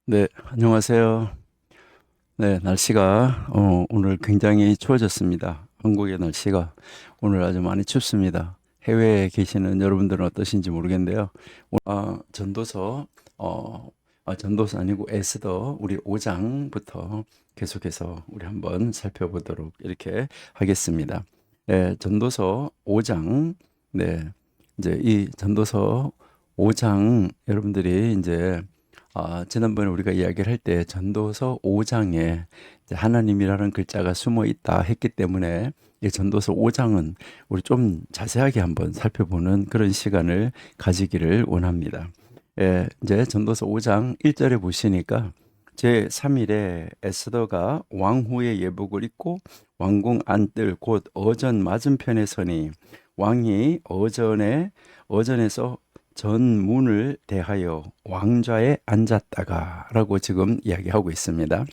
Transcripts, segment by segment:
네, 안녕하세요. 네, 날씨가 오늘 굉장히 추워졌습니다. 한국의 날씨가 오늘 아주 많이 춥습니다. 해외에 계시는 여러분들은 어떠신지 모르겠는데요. 전도서 전도서 아니고 에스더 우리 5장부터 계속해서 우리 한번 살펴보도록 이렇게 하겠습니다. 네, 전도서 5장. 네, 이제 이 전도서 5장 여러분들이 이제 지난번에 우리가 이야기를 할 때 전도서 5장에 하나님이라는 글자가 숨어 있다 했기 때문에 이 전도서 5장은 우리 좀 자세하게 한번 살펴보는 그런 시간을 가지기를 원합니다. 예, 이제 전도서 5장 1절에 보시니까 제3일에 에스더가 왕후의 예복을 입고 왕궁 안뜰 곧 어전 맞은편에 서니 왕이 어전에서 전문을 대하여 왕좌에 앉았다가라고 지금 이야기하고 있습니다.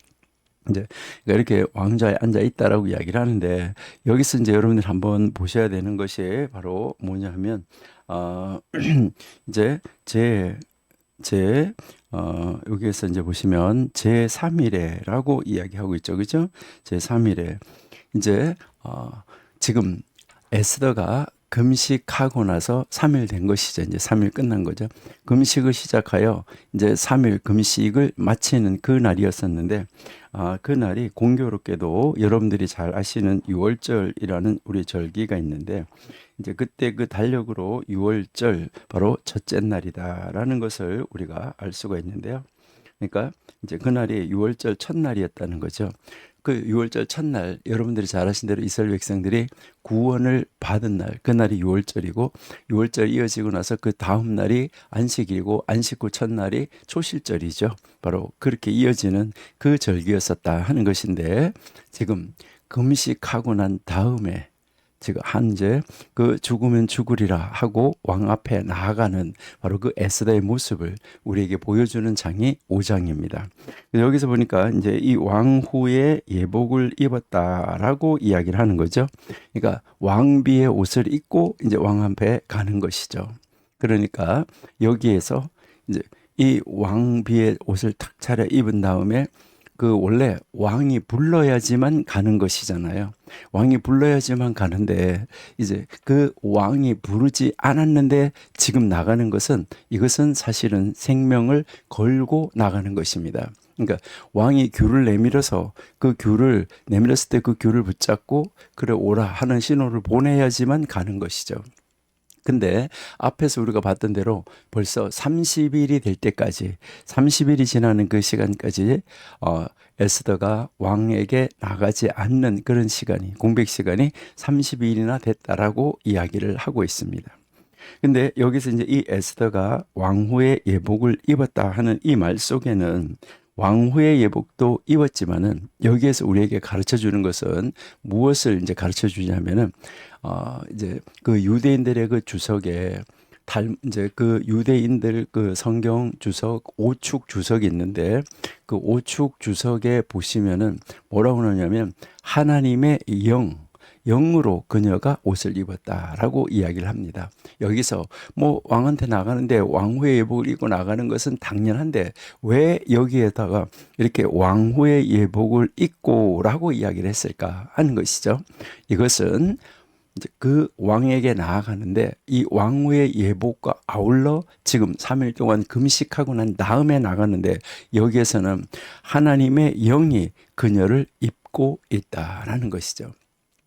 이제 이렇게 왕좌에 앉아 있다라고 이야기를 하는데 여기서 이제 여러분들 한번 보셔야 되는 것이 바로 뭐냐 하면 어, 이제 여기에서 이제 보시면 제3일에라고 이야기하고 있죠. 그죠? 제3일에 이제 지금 에스더가 금식하고 나서 3일 된 것이죠. 이제 3일 끝난 거죠. 금식을 시작하여 이제 3일 금식을 마치는 그 날이었었는데, 그 날이 공교롭게도 여러분들이 잘 아시는 유월절이라는 우리 절기가 있는데, 이제 그때 그 달력으로 유월절 바로 첫째 날이다라는 것을 우리가 알 수가 있는데요. 그러니까 이제 그날이 유월절 첫날이었다는 거죠. 그 유월절 첫날 여러분들이 잘 아신 대로 이스라엘 백성들이 구원을 받은 날, 그날이 유월절이고 유월절 이어지고 나서 그 다음 날이 안식일이고 안식 후 첫날이 초실절이죠. 바로 그렇게 이어지는 그 절기였었다 하는 것인데 지금 금식하고 난 다음에 지금 한제 그 죽으면 죽으리라 하고 왕 앞에 나아가는 바로 그 에스더의 모습을 우리에게 보여주는 장이 5장입니다. 여기서 보니까 이제 이 왕후의 예복을 입었다라고 이야기를 하는 거죠. 그러니까 왕비의 옷을 입고 이제 왕 앞에 가는 것이죠. 그러니까 여기에서 이제 이 왕비의 옷을 탁 차려 입은 다음에 그 원래 왕이 불러야지만 가는 것이잖아요. 왕이 불러야지만 가는데 이제 그 왕이 부르지 않았는데 지금 나가는 것은 이것은 사실은 생명을 걸고 나가는 것입니다. 그러니까 왕이 귤을 내밀어서 그 귤을 내밀었을 때 그 귤을 붙잡고 그래 오라 하는 신호를 보내야지만 가는 것이죠. 근데 앞에서 우리가 봤던 대로 벌써 30일이 될 때까지 30일이 지나는 그 시간까지 에스더가 왕에게 나가지 않는 그런 시간이 공백 시간이 30일이나 됐다라고 이야기를 하고 있습니다. 근데 여기서 이제 이 에스더가 왕후의 예복을 입었다 하는 이 말 속에는 왕후의 예복도 입었지만은 여기에서 우리에게 가르쳐 주는 것은 무엇을 이제 가르쳐 주냐면은 이제 그 유대인들의 그 주석에 이제 그 유대인들 그 성경 주석 오축 주석이 있는데 그 오축 주석에 보시면은 뭐라고 나오냐면 하나님의 영으로 그녀가 옷을 입었다라고 이야기를 합니다. 여기서 뭐 왕한테 나가는데 왕후의 예복을 입고 나가는 것은 당연한데 왜 여기에다가 이렇게 왕후의 예복을 입고라고 이야기를 했을까 하는 것이죠. 이것은 이제 그 왕에게 나아가는데 이 왕후의 예복과 아울러 지금 3일 동안 금식하고 난 다음에 나가는데 여기에서는 하나님의 영이 그녀를 입고 있다라는 것이죠.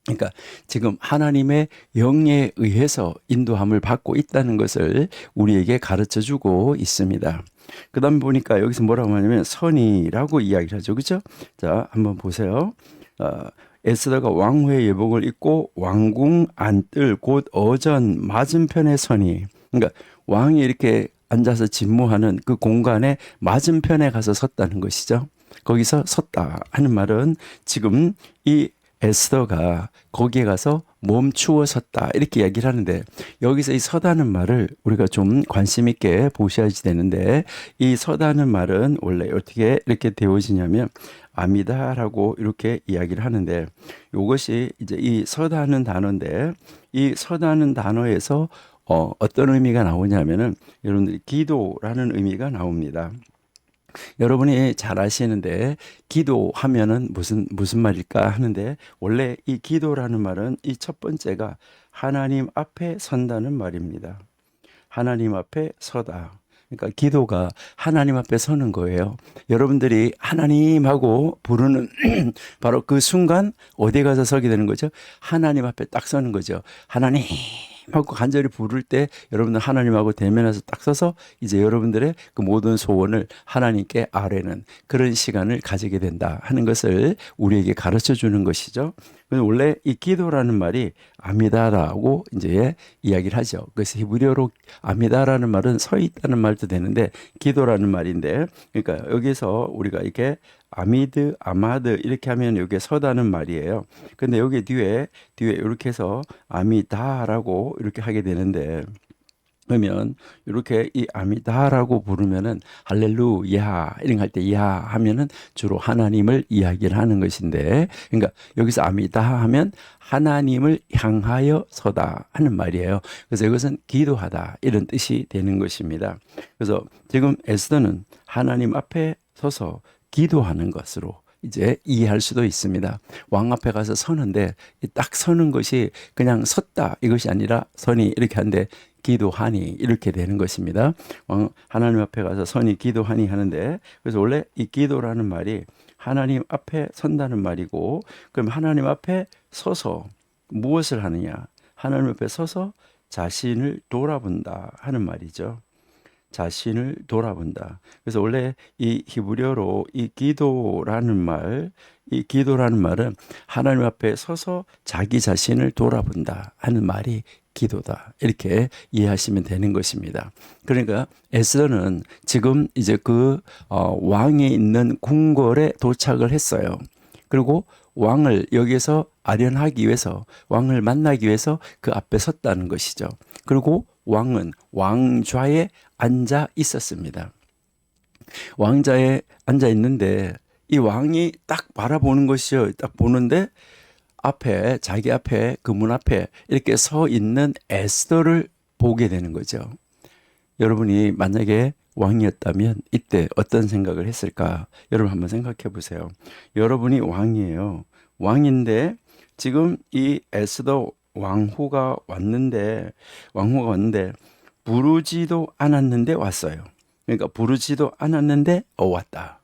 그러니까 지금 하나님의 영에 의해서 인도함을 받고 있다는 것을 우리에게 가르쳐 주고 있습니다. 그 다음 보니까 여기서 뭐라고 하냐면 선이라고 이야기를 하죠. 그죠? 자, 한번 보세요. 에스더가 왕후의 예복을 입고 왕궁 안뜰 곧 어전 맞은편에 서니 그러니까 왕이 이렇게 앉아서 진무하는 그 공간에 맞은편에 가서 섰다는 것이죠. 거기서 섰다 하는 말은 지금 이 에스더가 거기에 가서 멈추어 섰다 이렇게 이야기를 하는데 여기서 이 서다는 말을 우리가 좀 관심 있게 보셔야지 되는데 이 서다는 말은 원래 어떻게 이렇게 되어지냐면 아미다라고 이렇게 이야기를 하는데 이것이 이제 이 서다는 단어인데 이 서다는 단어에서 어떤 의미가 나오냐면은 여러분들이 기도라는 의미가 나옵니다. 여러분이 잘 아시는데 기도하면은 무슨 말일까 하는데 원래 이 기도라는 말은 이 첫 번째가 하나님 앞에 선다는 말입니다. 하나님 앞에 서다. 그러니까 기도가 하나님 앞에 서는 거예요. 여러분들이 하나님하고 부르는 바로 그 순간 어디 가서 서게 되는 거죠? 하나님 앞에 딱 서는 거죠. 하나님 하고 간절히 부를 때 여러분들 하나님하고 대면해서 딱 서서 이제 여러분들의 그 모든 소원을 하나님께 아뢰는 그런 시간을 가지게 된다 하는 것을 우리에게 가르쳐 주는 것이죠. 원래 이 기도라는 말이 아미다라고 이제 이야기를 하죠. 그래서 히브리어로 아미다라는 말은 서 있다는 말도 되는데 기도라는 말인데, 그러니까 여기서 우리가 이렇게 아미드, 아마드 이렇게 하면 여기에 서다는 말이에요. 근데 여기 뒤에 이렇게 해서 아미다라고 이렇게 하게 되는데, 그러면 이렇게 이 아미다라고 부르면은 할렐루야 이런 거 할 때 야 하면은 주로 하나님을 이야기를 하는 것인데, 그러니까 여기서 아미다 하면 하나님을 향하여 서다 하는 말이에요. 그래서 이것은 기도하다 이런 뜻이 되는 것입니다. 그래서 지금 에스더는 하나님 앞에 서서 기도하는 것으로 이제 이해할 수도 있습니다. 왕 앞에 가서 서는데 딱 서는 것이 그냥 섰다 이것이 아니라 선이 이렇게 하는데 기도하니 이렇게 되는 것입니다. 하나님 앞에 가서 선이 기도하니 하는데, 그래서 원래 이 기도라는 말이 하나님 앞에 선다는 말이고, 그럼 하나님 앞에 서서 무엇을 하느냐? 하나님 앞에 서서 자신을 돌아본다 하는 말이죠. 자신을 돌아본다. 그래서 원래 이 히브리어로 이 기도라는 말은 하나님 앞에 서서 자기 자신을 돌아본다 하는 말이 기도다. 이렇게 이해하시면 되는 것입니다. 그러니까 에스더는 지금 이제 그 왕이 있는 궁궐에 도착을 했어요. 그리고 왕을 여기서 아련하기 위해서, 왕을 만나기 위해서 그 앞에 섰다는 것이죠. 그리고 왕은 왕좌에 앉아 있었습니다. 왕좌에 앉아 있는데 이 왕이 딱 바라보는 것이요. 딱 보는데 자기 앞에, 그 문 앞에 이렇게 서 있는 에스더를 보게 되는 거죠. 여러분이 만약에 왕이었다면 이때 어떤 생각을 했을까? 여러분 한번 생각해 보세요. 여러분이 왕이에요. 왕인데 지금 이 에스더 왕후가 왔는데 부르지도 않았는데 왔어요. 그러니까 부르지도 않았는데 왔다.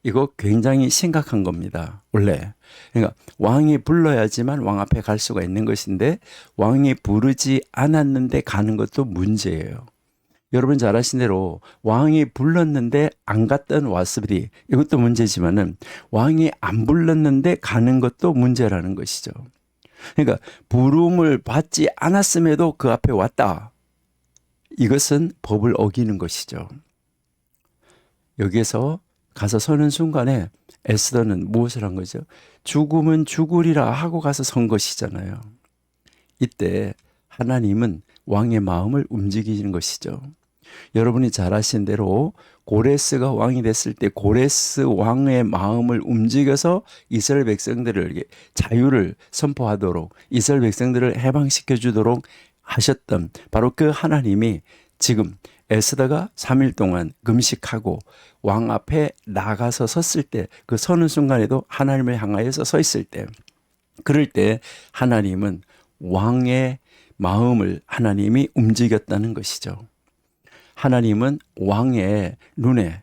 이거 굉장히 심각한 겁니다. 원래. 그러니까 왕이 불러야지만 왕 앞에 갈 수가 있는 것인데 왕이 부르지 않았는데 가는 것도 문제예요. 여러분 잘 아신 대로 왕이 불렀는데 안 갔던 와스비 이것도 문제지만은 왕이 안 불렀는데 가는 것도 문제라는 것이죠. 그러니까 부름을 받지 않았음에도 그 앞에 왔다. 이것은 법을 어기는 것이죠. 여기에서 가서 서는 순간에 에스더는 무엇을 한 거죠? 죽으면 죽으리라 하고 가서 선 것이잖아요. 이때 하나님은 왕의 마음을 움직이는 것이죠. 여러분이 잘 아신 대로 고레스가 왕이 됐을 때 고레스 왕의 마음을 움직여서 이스라엘 백성들을 자유를 선포하도록, 이스라엘 백성들을 해방시켜 주도록 하셨던 바로 그 하나님이 지금 에스더가 3일 동안 금식하고 왕 앞에 나가서 섰을 때, 그 서는 순간에도 하나님을 향하여서 서 있을 때, 그럴 때 하나님은 왕의 마음을 하나님이 움직였다는 것이죠. 하나님은 왕의 눈에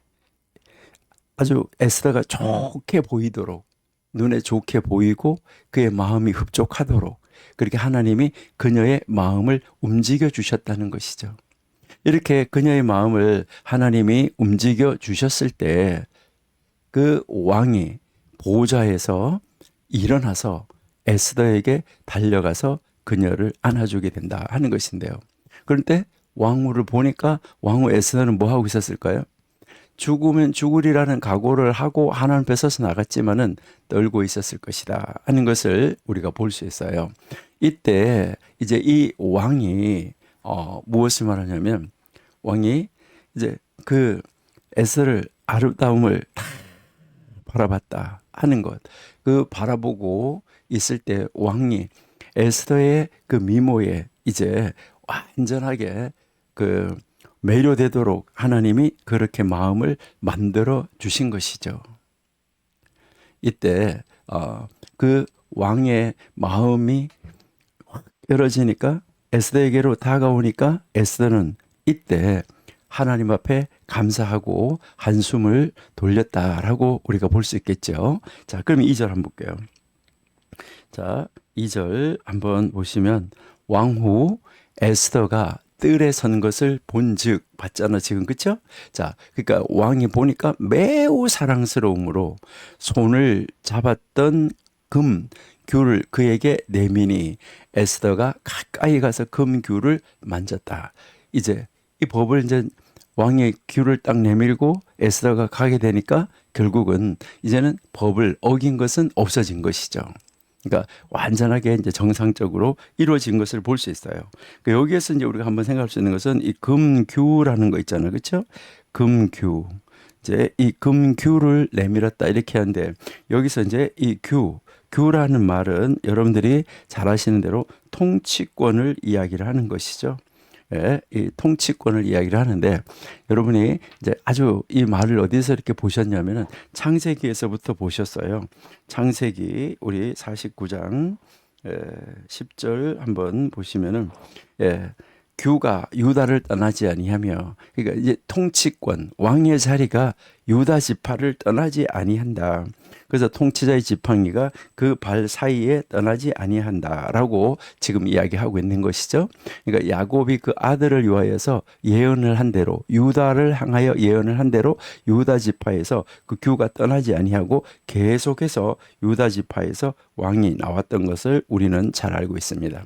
아주 에스더가 좋게 보이도록, 눈에 좋게 보이고 그의 마음이 흡족하도록 그렇게 하나님이 그녀의 마음을 움직여 주셨다는 것이죠. 이렇게 그녀의 마음을 하나님이 움직여 주셨을 때 그 왕이 보좌에서 일어나서 에스더에게 달려가서 그녀를 안아주게 된다 하는 것인데요. 그런데 왕후를 보니까 왕후 에스더는 뭐 하고 있었을까요? 죽으면 죽으리라는 각오를 하고 하나님 앞에 서서 나갔지만은 떨고 있었을 것이다 하는 것을 우리가 볼 수 있어요. 이때 이제 이 왕이 무엇을 말하냐면, 왕이 이제 그 에스더를 아름다움을 다 바라봤다 하는 것, 그 바라보고 있을 때 왕이 에스더의 그 미모에 이제 완전하게 그 매료되도록 하나님이 그렇게 마음을 만들어 주신 것이죠. 이때 그 왕의 마음이 확 열어지니까 에스더에게로 다가오니까 에스더는 이때 하나님 앞에 감사하고 한숨을 돌렸다라고 우리가 볼 수 있겠죠. 자, 그럼 2절 한번 볼게요. 자, 2절 한번 보시면 왕후 에스더가 뜰에 선 것을 본즉 봤잖아 지금, 그쵸? 자, 그러니까 왕이 보니까 매우 사랑스러움으로 손을 잡았던 금 귤을 그에게 내미니 에스더가 가까이 가서 금 귤을 만졌다. 이제 이 법을 이제 왕의 귤을 딱 내밀고 에스더가 가게 되니까 결국은 이제는 법을 어긴 것은 없어진 것이죠. 그러니까 완전하게 이제 정상적으로 이루어진 것을 볼 수 있어요. 그러니까 여기에서 이제 우리가 한번 생각할 수 있는 것은 이 금규라는 거 있잖아요, 그렇죠? 금규. 이제 이 금규를 내밀었다 이렇게 하는데 여기서 이제 이 규라는 말은 여러분들이 잘 아시는 대로 통치권을 이야기를 하는 것이죠. 예, 이 통치권을 이야기를 하는데 여러분이 이제 아주 이 말을 어디서 이렇게 보셨냐면은 창세기에서부터 보셨어요. 창세기 우리 49장 10절 한번 보시면은 규가 유다를 떠나지 아니하며, 그러니까 이제 통치권 왕의 자리가 유다 지파를 떠나지 아니한다. 그래서 통치자의 지팡이가 그 발 사이에 떠나지 아니한다라고 지금 이야기하고 있는 것이죠. 그러니까 야곱이 그 아들을 위하여서 예언을 한 대로, 유다를 향하여 예언을 한 대로 유다 지파에서 그 규가 떠나지 아니하고 계속해서 유다 지파에서 왕이 나왔던 것을 우리는 잘 알고 있습니다.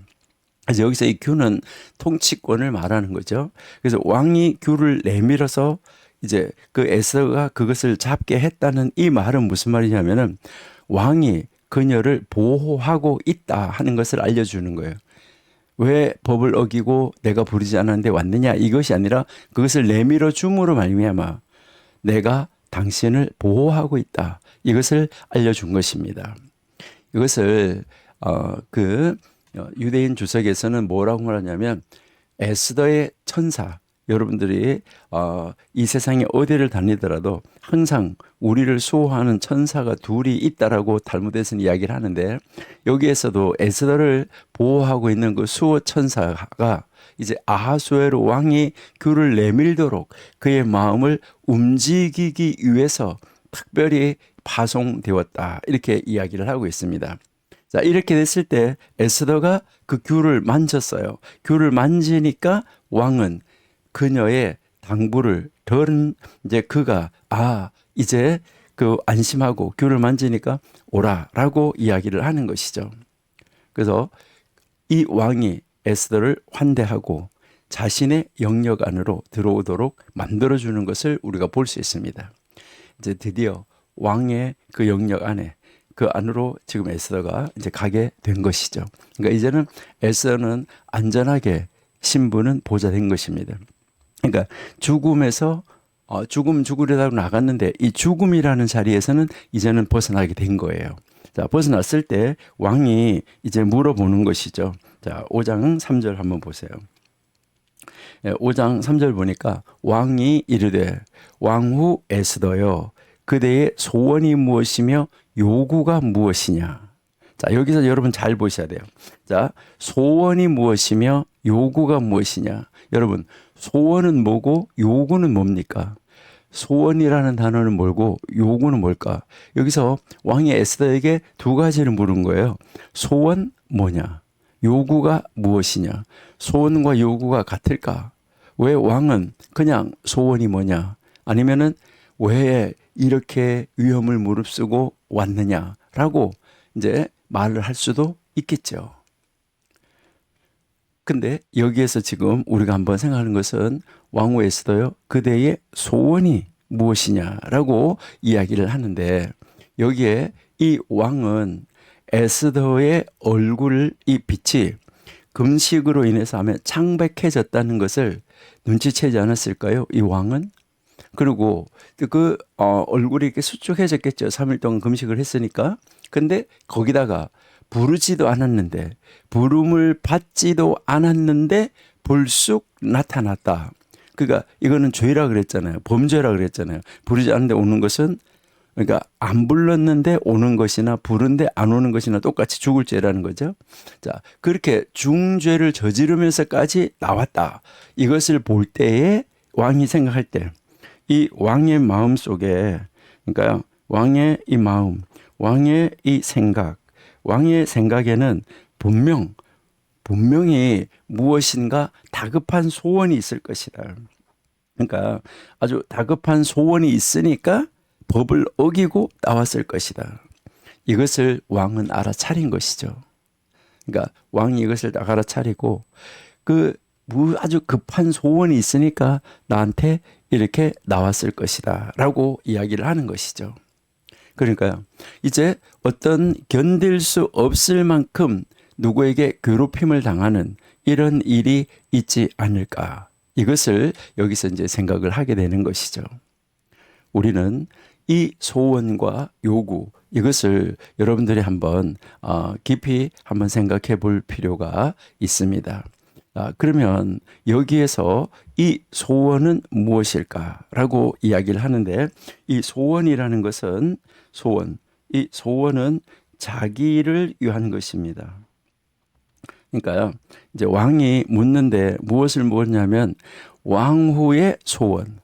그래서 여기서 이 규는 통치권을 말하는 거죠. 그래서 왕이 규를 내밀어서 이제 그 에스더가 그것을 잡게 했다는 이 말은 무슨 말이냐면은 왕이 그녀를 보호하고 있다 하는 것을 알려주는 거예요. 왜 법을 어기고 내가 부르지 않았는데 왔느냐, 이것이 아니라 그것을 내밀어 줌으로 말미암아 내가 당신을 보호하고 있다, 이것을 알려준 것입니다. 이것을 유대인 주석에서는 뭐라고 말하냐면 에스더의 천사, 여러분들이 이 세상에 어디를 다니더라도 항상 우리를 수호하는 천사가 둘이 있다라고 탈무드에서는 이야기를 하는데, 여기에서도 에스더를 보호하고 있는 그 수호 천사가 이제 아하수에로 왕이 규를 내밀도록 그의 마음을 움직이기 위해서 특별히 파송되었다, 이렇게 이야기를 하고 있습니다. 자, 이렇게 됐을 때 에스더가 그 규를 만졌어요. 규를 만지니까 왕은 그녀의 당부를 들은 이제 그가 이제 그 안심하고 규를 만지니까 오라라고 이야기를 하는 것이죠. 그래서 이 왕이 에스더를 환대하고 자신의 영역 안으로 들어오도록 만들어주는 것을 우리가 볼 수 있습니다. 이제 드디어 왕의 그 영역 안에, 그 안으로 지금 에스더가 이제 가게 된 것이죠. 그러니까 이제는 에스더는 안전하게 신분은 보좌된 것입니다. 그러니까 죽음에서 죽으려다가 나갔는데 이 죽음이라는 자리에서는 이제는 벗어나게 된 거예요. 자, 벗어났을 때 왕이 이제 물어보는 것이죠. 자, 5장 3절 한번 보세요. 5장 3절 보니까 왕이 이르되 왕후 에스더여, 그대의 소원이 무엇이며 요구가 무엇이냐. 자, 여기서 여러분 잘 보셔야 돼요. 자, 소원이 무엇이며 요구가 무엇이냐. 여러분, 소원은 뭐고 요구는 뭡니까? 소원이라는 단어는 뭘고 요구는 뭘까? 여기서 왕이 에스더에게 두 가지를 물은 거예요. 소원 뭐냐? 요구가 무엇이냐? 소원과 요구가 같을까? 왜 왕은 그냥 소원이 뭐냐? 아니면은 왜 이렇게 위험을 무릅쓰고 왔느냐라고 이제 말을 할 수도 있겠죠. 근데 여기에서 지금 우리가 한번 생각하는 것은 왕후 에스더요, 그대의 소원이 무엇이냐라고 이야기를 하는데, 여기에 이 왕은 에스더의 얼굴 이 빛이 금식으로 인해서 하면 창백해졌다는 것을 눈치채지 않았을까요? 이 왕은? 그리고 그 얼굴이 이렇게 수축해졌겠죠. 3일 동안 금식을 했으니까. 근데 거기다가 부르지도 않았는데, 부름을 받지도 않았는데 불쑥 나타났다. 그러니까 이거는 죄라 그랬잖아요. 범죄라 그랬잖아요. 부르지 않는데 오는 것은 그러니까 안 불렀는데 오는 것이나 부른데 안 오는 것이나 똑같이 죽을 죄라는 거죠. 자, 그렇게 중죄를 저지르면서까지 나왔다. 이것을 볼 때에 왕이 생각할 때 이 왕의 마음 속에 그러니까 왕의 이 마음, 왕의 이 생각, 왕의 생각에는 분명히 무엇인가 다급한 소원이 있을 것이다. 그러니까 아주 다급한 소원이 있으니까 법을 어기고 나왔을 것이다. 이것을 왕은 알아차린 것이죠. 그러니까 왕이 이것을 딱 알아차리고 아주 급한 소원이 있으니까 나한테 이렇게 나왔을 것이다 라고 이야기를 하는 것이죠. 그러니까 이제 어떤 견딜 수 없을 만큼 누구에게 괴롭힘을 당하는 이런 일이 있지 않을까. 이것을 여기서 이제 생각을 하게 되는 것이죠. 우리는 이 소원과 요구 이것을 여러분들이 한번 깊이 한번 생각해 볼 필요가 있습니다. 그러면 여기에서 이 소원은 무엇일까라고 이야기를 하는데 이 소원이라는 것은 이 소원은 자기를 위한 것입니다. 그러니까요, 이제 왕이 묻는데 무엇을 묻냐면 왕후의 소원,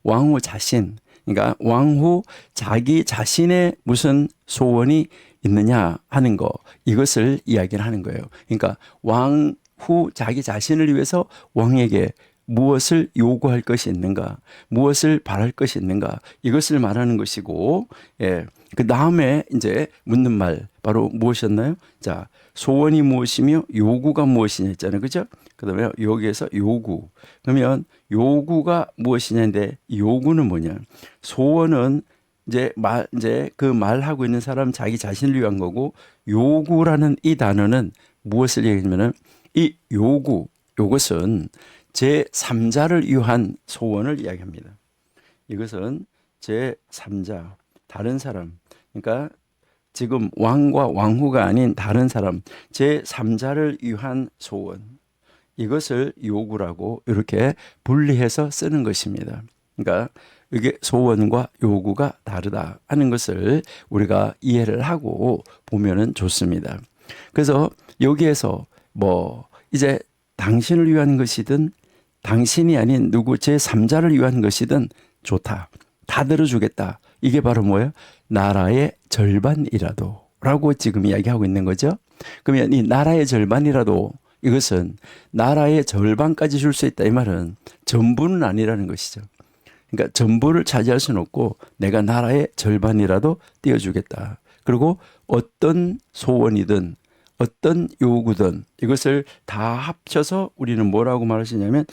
왕후 자신, 그러니까 왕후 자기 자신의 무슨 소원이 있느냐 하는 거, 이것을 이야기를 하는 거예요. 그러니까 왕후 자기 자신을 위해서 왕에게 무엇을 요구할 것이 있는가, 무엇을 바랄 것이 있는가, 이것을 말하는 것이고, 예. 그 다음에 이제 묻는 말, 바로 무엇이었나요? 자, 소원이 무엇이며 요구가 무엇이냐 했잖아요. 그죠? 그 다음에 여기에서 요구. 그러면 요구가 무엇이냐인데, 요구는 뭐냐? 소원은 이제 그 말하고 있는 사람 자기 자신을 위한 거고, 요구라는 이 단어는 무엇을 얘기하냐면은, 이 요것은 제3자를 위한 소원을 이야기합니다. 이것은 제3자, 다른 사람, 그러니까 지금 왕과 왕후가 아닌 다른 사람, 제3자를 위한 소원, 이것을 요구라고 이렇게 분리해서 쓰는 것입니다. 그러니까 이게 소원과 요구가 다르다 하는 것을 우리가 이해를 하고 보면은 좋습니다. 그래서 여기에서 이제 당신을 위한 것이든 당신이 아닌 누구 제3자를 위한 것이든 좋다. 다 들어주겠다. 이게 바로 뭐예요? 나라의 절반이라도 라고 지금 이야기하고 있는 거죠. 그러면 이 나라의 절반이라도 이것은 나라의 절반까지 줄 수 있다. 이 말은 전부는 아니라는 것이죠. 그러니까 전부를 차지할 수는 없고 내가 나라의 절반이라도 띄워주겠다. 그리고 어떤 소원이든 어떤 요구든 이것을 다 합쳐서 우리는 뭐라고 말하시냐면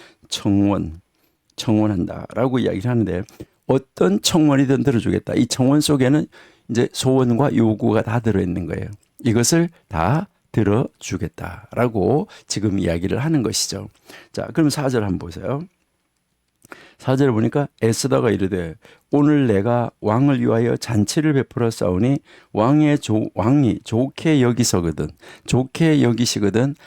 청원한다라고 이야기를 하는데 어떤 청원이든 들어주겠다. 이 청원 속에는 이제 소원과 요구가 다 들어있는 거예요. 이것을 다 들어주겠다라고 지금 이야기를 하는 것이죠. 자, 그럼 4절 한번 보세요. 4절을 보니까 에스더가 이르되 오늘 내가 왕을 위하여 잔치를 베풀어 싸우니 왕이 좋게 여기시거든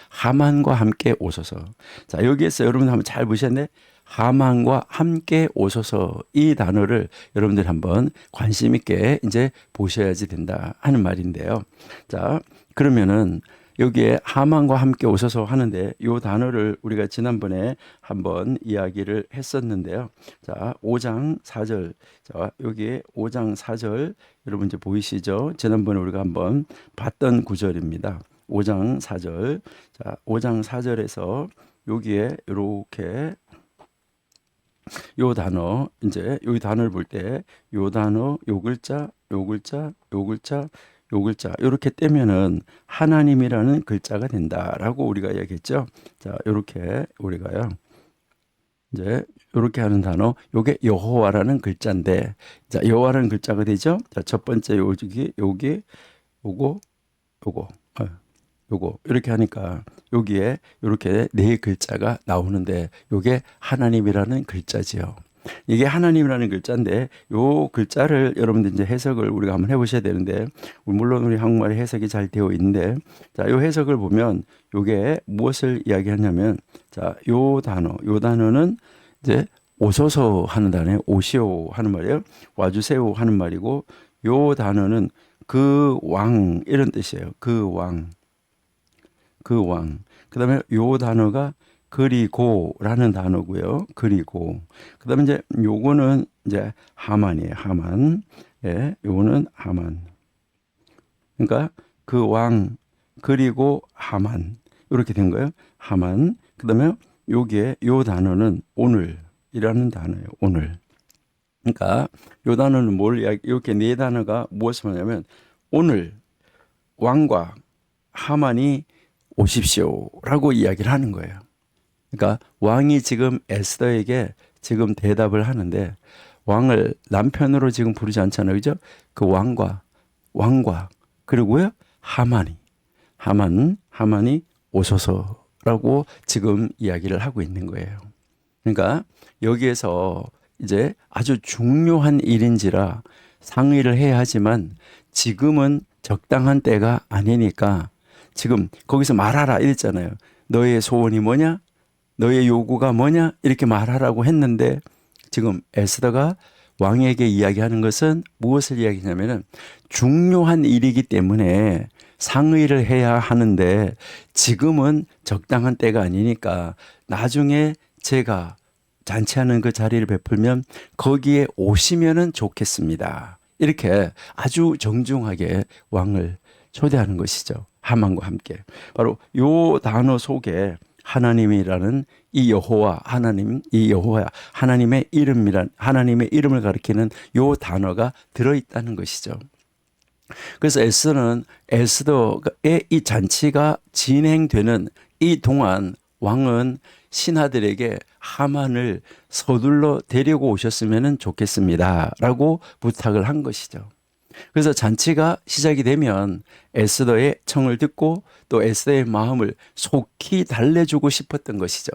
하만과 함께 오소서. 자, 여기에서 여러분 한번 잘 보셨네. 하만과 함께 오소서, 이 단어를 여러분들 한번 관심 있게 이제 보셔야지 된다 하는 말인데요. 자, 그러면은 여기에 하만과 함께 오소서 하는데 이 단어를 우리가 지난번에 한번 이야기를 했었는데요. 자, 5장 4절. 자, 여기에 5장 4절 여러분 이제 보이시죠? 지난번에 우리가 한번 봤던 구절입니다. 5장 4절. 자, 5장 4절에서 여기에 이렇게 요 단어, 이제 요 단어를 볼 때 요 단어, 요 글자 이렇게 떼면은 하나님이라는 글자가 된다라고 우리가 얘기했죠. 자, 이렇게 우리가요. 이제 이렇게 하는 단어, 요게 여호와라는 글자인데, 자, 여호와라는 글자가 되죠. 자, 첫 번째 여기 요거 이렇게 하니까 여기에 이렇게 네 글자가 나오는데 요게 하나님이라는 글자지요. 이게 하나님이라는 글자인데 요 글자를 여러분들 이제 해석을 우리가 한번 해보셔야 되는데 물론 우리 한국말에 해석이 잘 되어 있는데 자, 요 해석을 보면 요게 무엇을 이야기하냐면 자, 요 단어는 이제 오소서 하는 단어에 오시오 하는 말이에요. 와주세요 하는 말이고, 요 단어는 그 왕 이런 뜻이에요. 그 왕. 그 왕. 그다음에 요 단어가 그리고라는 단어고요. 그리고. 그다음에 이제 요거는 이제 하만이에요. 하만. 예, 요거는 하만. 그러니까 그 왕 그리고 하만. 이렇게 된 거예요. 하만. 그다음에 요게 요 단어는 오늘이라는 단어예요. 오늘. 그러니까 요 단어는 이렇게 네 단어가 무엇을 말하냐면 오늘 왕과 하만이 오십시오라고 이야기를 하는 거예요. 그러니까 왕이 지금 에스더에게 지금 대답을 하는데 왕을 남편으로 지금 부르지 않잖아요. 그죠? 그 왕과 그리고요 하만이 오소서라고 지금 이야기를 하고 있는 거예요. 그러니까 여기에서 이제 아주 중요한 일인지라 상의를 해야 하지만 지금은 적당한 때가 아니니까 지금 거기서 말하라 이랬잖아요. 너의 소원이 뭐냐? 너의 요구가 뭐냐? 이렇게 말하라고 했는데 지금 에스더가 왕에게 이야기하는 것은 무엇을 이야기하냐면은 중요한 일이기 때문에 상의를 해야 하는데 지금은 적당한 때가 아니니까 나중에 제가 잔치하는 그 자리를 베풀면 거기에 오시면은 좋겠습니다. 이렇게 아주 정중하게 왕을 초대하는 것이죠. 하만과 함께. 바로 요 단어 속에 하나님이라는 이 여호와 하나님의 하나님의 이름을 가리키는 요 단어가 들어있다는 것이죠. 그래서 에스더의 이 잔치가 진행되는 이 동안 왕은 신하들에게 하만을 서둘러 데리고 오셨으면 좋겠습니다라고 부탁을 한 것이죠. 그래서 잔치가 시작이 되면 에스더의 청을 듣고 또 에스더의 마음을 속히 달래주고 싶었던 것이죠.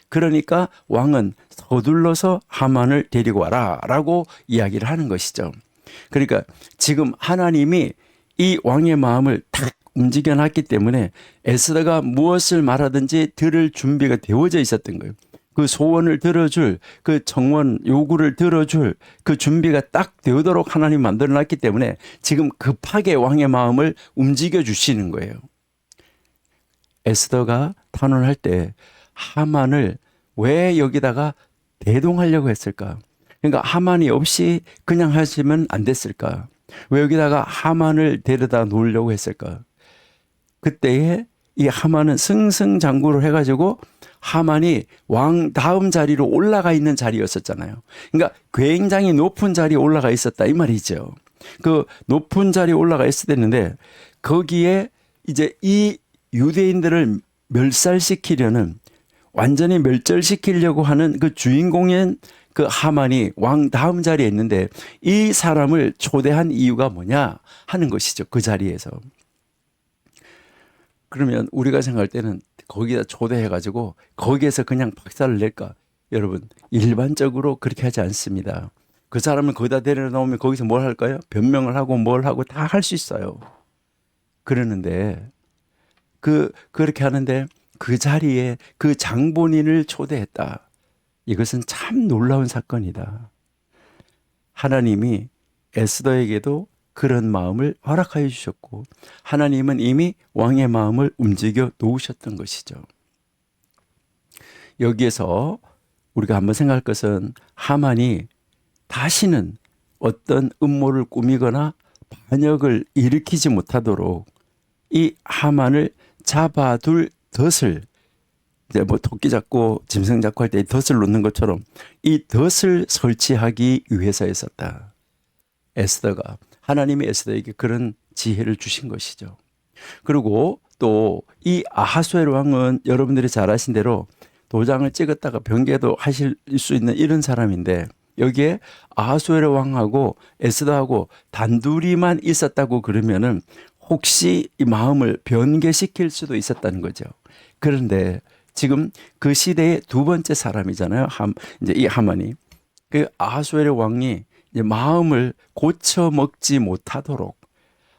그러니까 왕은 서둘러서 하만을 데리고 와라 라고 이야기를 하는 것이죠. 그러니까 지금 하나님이 이 왕의 마음을 탁 움직여놨기 때문에 에스더가 무엇을 말하든지 들을 준비가 되어져 있었던 거예요. 그 소원을 들어줄, 그 청원 요구를 들어줄 그 준비가 딱 되도록 하나님 만들어놨기 때문에 지금 급하게 왕의 마음을 움직여 주시는 거예요. 에스더가 탄원할 때 하만을 왜 여기다가 대동하려고 했을까? 그러니까 하만이 없이 그냥 하시면 안 됐을까? 왜 여기다가 하만을 데려다 놓으려고 했을까? 그때에 이 하만은 승승장구를 해가지고 하만이 왕 다음 자리로 올라가 있는 자리였었잖아요. 그러니까 굉장히 높은 자리에 올라가 있었다 이 말이죠. 그 높은 자리에 올라가 있었는데 거기에 이제 이 유대인들을 멸살시키려는 완전히 멸절시키려고 하는 그 주인공인 그 하만이 왕 다음 자리에 있는데 이 사람을 초대한 이유가 뭐냐 하는 것이죠. 그 자리에서. 그러면 우리가 생각할 때는 거기다 초대해가지고 거기에서 그냥 박살을 낼까? 여러분 일반적으로 그렇게 하지 않습니다. 그 사람을 거기다 데려놓으면 거기서 뭘 할까요? 변명을 하고 뭘 하고 다 할 수 있어요. 그러는데 그렇게 하는데 그 자리에 그 장본인을 초대했다. 이것은 참 놀라운 사건이다. 하나님이 에스더에게도 그런 마음을 허락하여 주셨고 하나님은 이미 왕의 마음을 움직여 놓으셨던 것이죠. 여기에서 우리가 한번 생각할 것은 하만이 다시는 어떤 음모를 꾸미거나 반역을 일으키지 못하도록 이 하만을 잡아둘 덫을 이제 뭐 토끼 잡고 짐승 잡고 할 때 덫을 놓는 것처럼 이 덫을 설치하기 위해서였었다. 에스더가 하나님이 에스더에게 그런 지혜를 주신 것이죠. 그리고 또 이 아하수에로 왕은 여러분들이 잘 아신 대로 도장을 찍었다가 변개도 하실 수 있는 이런 사람인데 여기에 아하수에로 왕하고 에스더하고 단둘이만 있었다고 그러면은 혹시 이 마음을 변개시킬 수도 있었다는 거죠. 그런데 지금 그 시대의 두 번째 사람이잖아요. 이제 이 하만이 그 아하수에로 왕이 이제 마음을 고쳐 먹지 못하도록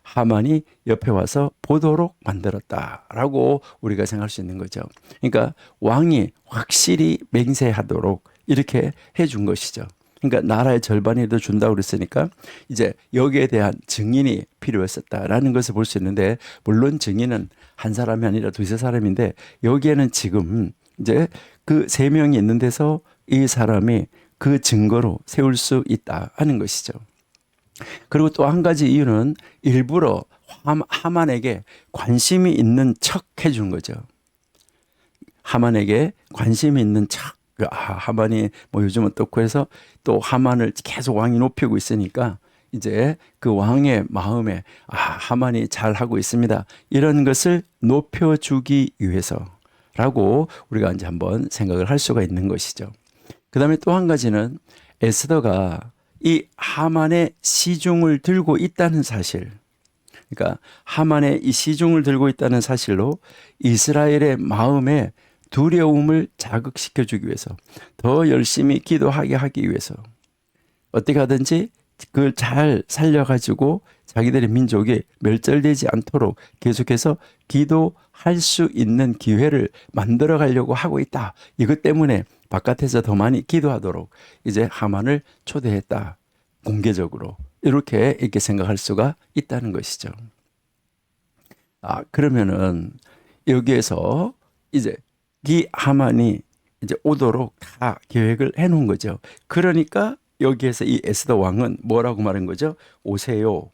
하만이 옆에 와서 보도록 만들었다라고 우리가 생각할 수 있는 거죠. 그러니까 왕이 확실히 맹세하도록 이렇게 해준 것이죠. 그러니까 나라의 절반이라도 준다고 그랬으니까 이제 여기에 대한 증인이 필요했었다라는 것을 볼 수 있는데, 물론 증인은 한 사람이 아니라 두세 사람인데 여기에는 지금 이제 그 세 명이 있는 데서 이 사람이 그 증거로 세울 수 있다 하는 것이죠. 그리고 또 한 가지 이유는 일부러 하만에게 관심이 있는 척 해준 거죠. 하만에게 관심이 있는 척. 하만이 뭐 요즘은 어떻고 해서 또 하만을 계속 왕이 높이고 있으니까 이제 그 왕의 마음에 하만이 잘하고 있습니다, 이런 것을 높여주기 위해서라고 우리가 이제 한번 생각을 할 수가 있는 것이죠. 그 다음에 또 한 가지는 에스더가 이 하만의 시중을 들고 있다는 사실, 그러니까 하만의 이 시중을 들고 있다는 사실로 이스라엘의 마음에 두려움을 자극시켜 주기 위해서, 더 열심히 기도하게 하기 위해서 어떻게 하든지 그걸 잘 살려가지고 자기들의 민족이 멸절되지 않도록 계속해서 기도할 수 있는 기회를 만들어 가려고 하고 있다. 이것 때문에 바깥에서 더 많이 기도하도록 이제 하만을 초대했다, 공개적으로. 이렇게 생각할 수가 있다는 것이죠. 그러면은 여기에서 이제 이 하만이 이제 오도록 다 계획을 해 놓은 거죠. 그러니까 여기에서 이 에스더 왕은 뭐라고 말한 거죠? 오세요.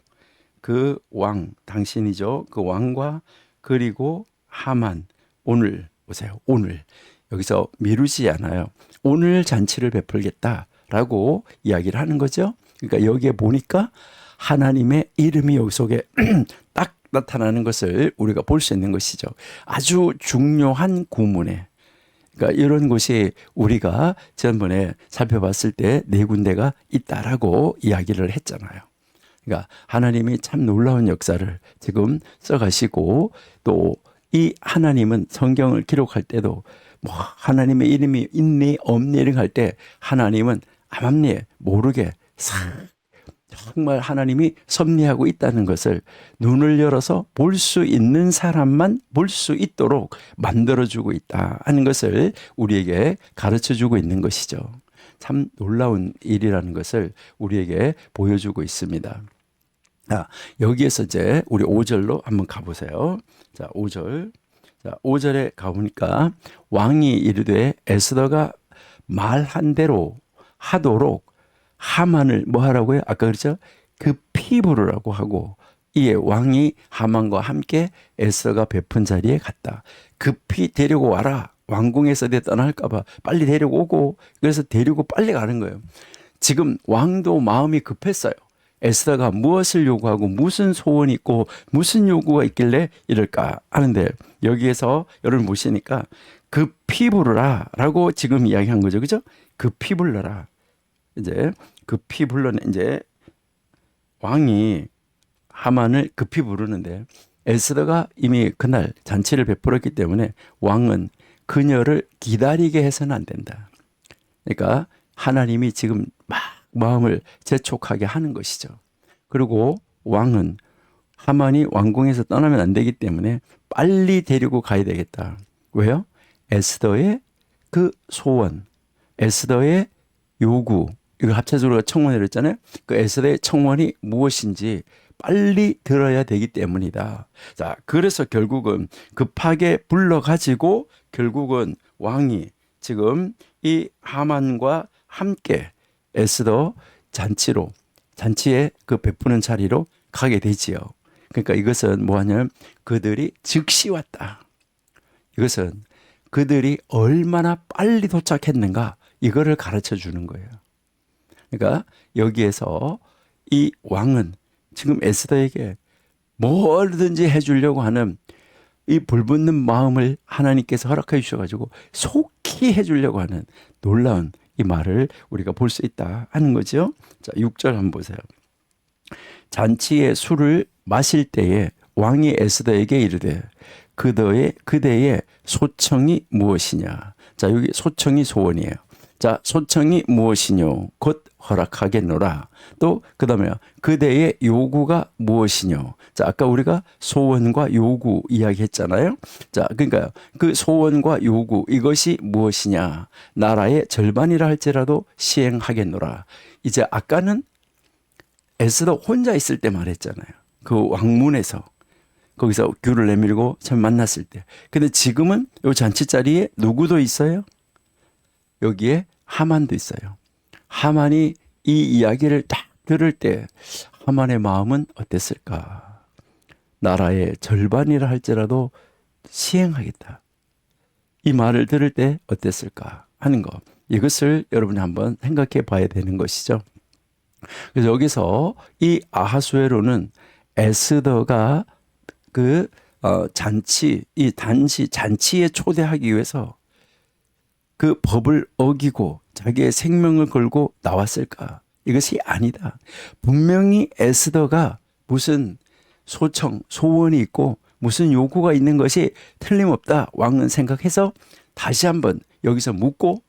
그 왕, 당신이죠. 그 왕과 그리고 하만, 오늘 오세요. 오늘. 여기서 미루지 않아요. 오늘 잔치를 베풀겠다라고 이야기를 하는 거죠. 그러니까 여기에 보니까 하나님의 이름이 여기 속에 딱 나타나는 것을 우리가 볼 수 있는 것이죠. 아주 중요한 구문에. 그러니까 이런 것이 우리가 지난번에 살펴봤을 때 네 군데가 있다라고 이야기를 했잖아요. 그러니까 하나님이 참 놀라운 역사를 지금 써가시고, 또 이 하나님은 성경을 기록할 때도 뭐 하나님의 이름이 있니 없니 이런 할 때 하나님은 암암리에 모르게 정말 하나님이 섭리하고 있다는 것을 눈을 열어서 볼 수 있는 사람만 볼 수 있도록 만들어주고 있다 하는 것을 우리에게 가르쳐주고 있는 것이죠. 참 놀라운 일이라는 것을 우리에게 보여주고 있습니다. 여기에서 이제 우리 5절로 한번 가보세요. 자, 5절. 자, 5절에 가보니까 왕이 이르되 에스더가 말한 대로 하도록 하만을 뭐 하라고요? 아까 그랬죠? 급히 부르라고 하고, 이에 왕이 하만과 함께 에스더가 베푼 자리에 갔다. 급히 데리고 와라. 왕궁에서 내 떠날까봐 빨리 데리고 오고, 그래서 데리고 빨리 가는 거예요. 지금 왕도 마음이 급했어요. 에스더가 무엇을 요구하고 무슨 소원이 있고 무슨 요구가 있길래 이럴까 하는데, 여기에서 여러분 보시니까 급히 부르라 라고 지금 이야기한 거죠. 그죠? 급히 불러라. 이제 급히 불러내, 이제 왕이 하만을 급히 부르는데, 에스더가 이미 그날 잔치를 베풀었기 때문에 왕은 그녀를 기다리게 해서는 안 된다. 그러니까 하나님이 지금 막 마음을 재촉하게 하는 것이죠. 그리고 왕은 하만이 왕궁에서 떠나면 안 되기 때문에 빨리 데리고 가야 되겠다. 왜요? 에스더의 그 소원, 에스더의 요구, 이거 합체적으로 청원을 했잖아요. 그 에스더의 청원이 무엇인지 빨리 들어야 되기 때문이다. 자, 그래서 결국은 급하게 불러가지고 결국은 왕이 지금 이 하만과 함께 에스더 잔치에 그 베푸는 자리로 가게 되지요. 그러니까 이것은 뭐하냐면 그들이 즉시 왔다. 이것은 그들이 얼마나 빨리 도착했는가, 이거를 가르쳐 주는 거예요. 그러니까 여기에서 이 왕은 지금 에스더에게 뭐든지 해주려고 하는 이 불붙는 마음을 하나님께서 허락해 주셔가지고 속히 해주려고 하는 놀라운 이 말을 우리가 볼 수 있다 하는 거죠. 자, 6절 한번 보세요. 잔치의 술을 마실 때에 왕이 에스더에게 이르되 그대의 소청이 무엇이냐. 자, 여기 소청이 소원이에요. 자, 소청이 무엇이뇨? 곧 허락하겠노라. 또 그다음에 그대의 요구가 무엇이뇨? 자, 아까 우리가 소원과 요구 이야기했잖아요. 자, 그러니까 그 소원과 요구 이것이 무엇이냐? 나라의 절반이라 할지라도 시행하겠노라. 이제 아까는 에스더 혼자 있을 때 말했잖아요. 그 왕문에서 거기서 귤을 내밀고 참 만났을 때. 근데 지금은 요 잔치 자리에 누구도 있어요? 여기에 하만도 있어요. 하만이 이 이야기를 딱 들을 때 하만의 마음은 어땠을까? 나라의 절반이라 할지라도 시행하겠다. 이 말을 들을 때 어땠을까 하는 거. 이것을 여러분이 한번 생각해 봐야 되는 것이죠. 그래서 여기서 이 아하수에로는 에스더가 그 잔치, 이 잔치에 초대하기 위해서 그 법을 어기고 자기의 생명을 걸고 나왔을까? 이것이 아니다. 분명히 에스더가 무슨 소원이 있고 무슨 요구가 있는 것이 틀림없다. 왕은 생각해서 다시 한번 여기서 묻고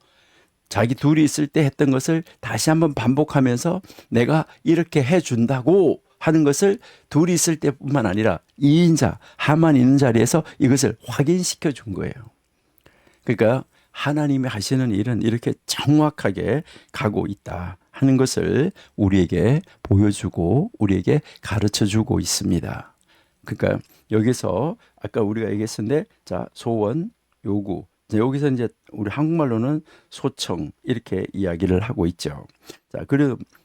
자기 둘이 있을 때 했던 것을 다시 한번 반복하면서 내가 이렇게 해준다고 하는 것을 둘이 있을 때뿐만 아니라 2인자 하만 있는 자리에서 이것을 확인시켜 준 거예요. 그러니까 하나님이 하시는 일은 이렇게 정확하게 가고 있다 하는 것을 우리에게 보여주고 우리에게 가르쳐주고 있습니다. 그러니까 여기서 아까 우리가 얘기했었는데 자, 소원, 요구. 여기서 이제 우리 한국말로는 소청 이렇게 이야기를 하고 있죠. 자,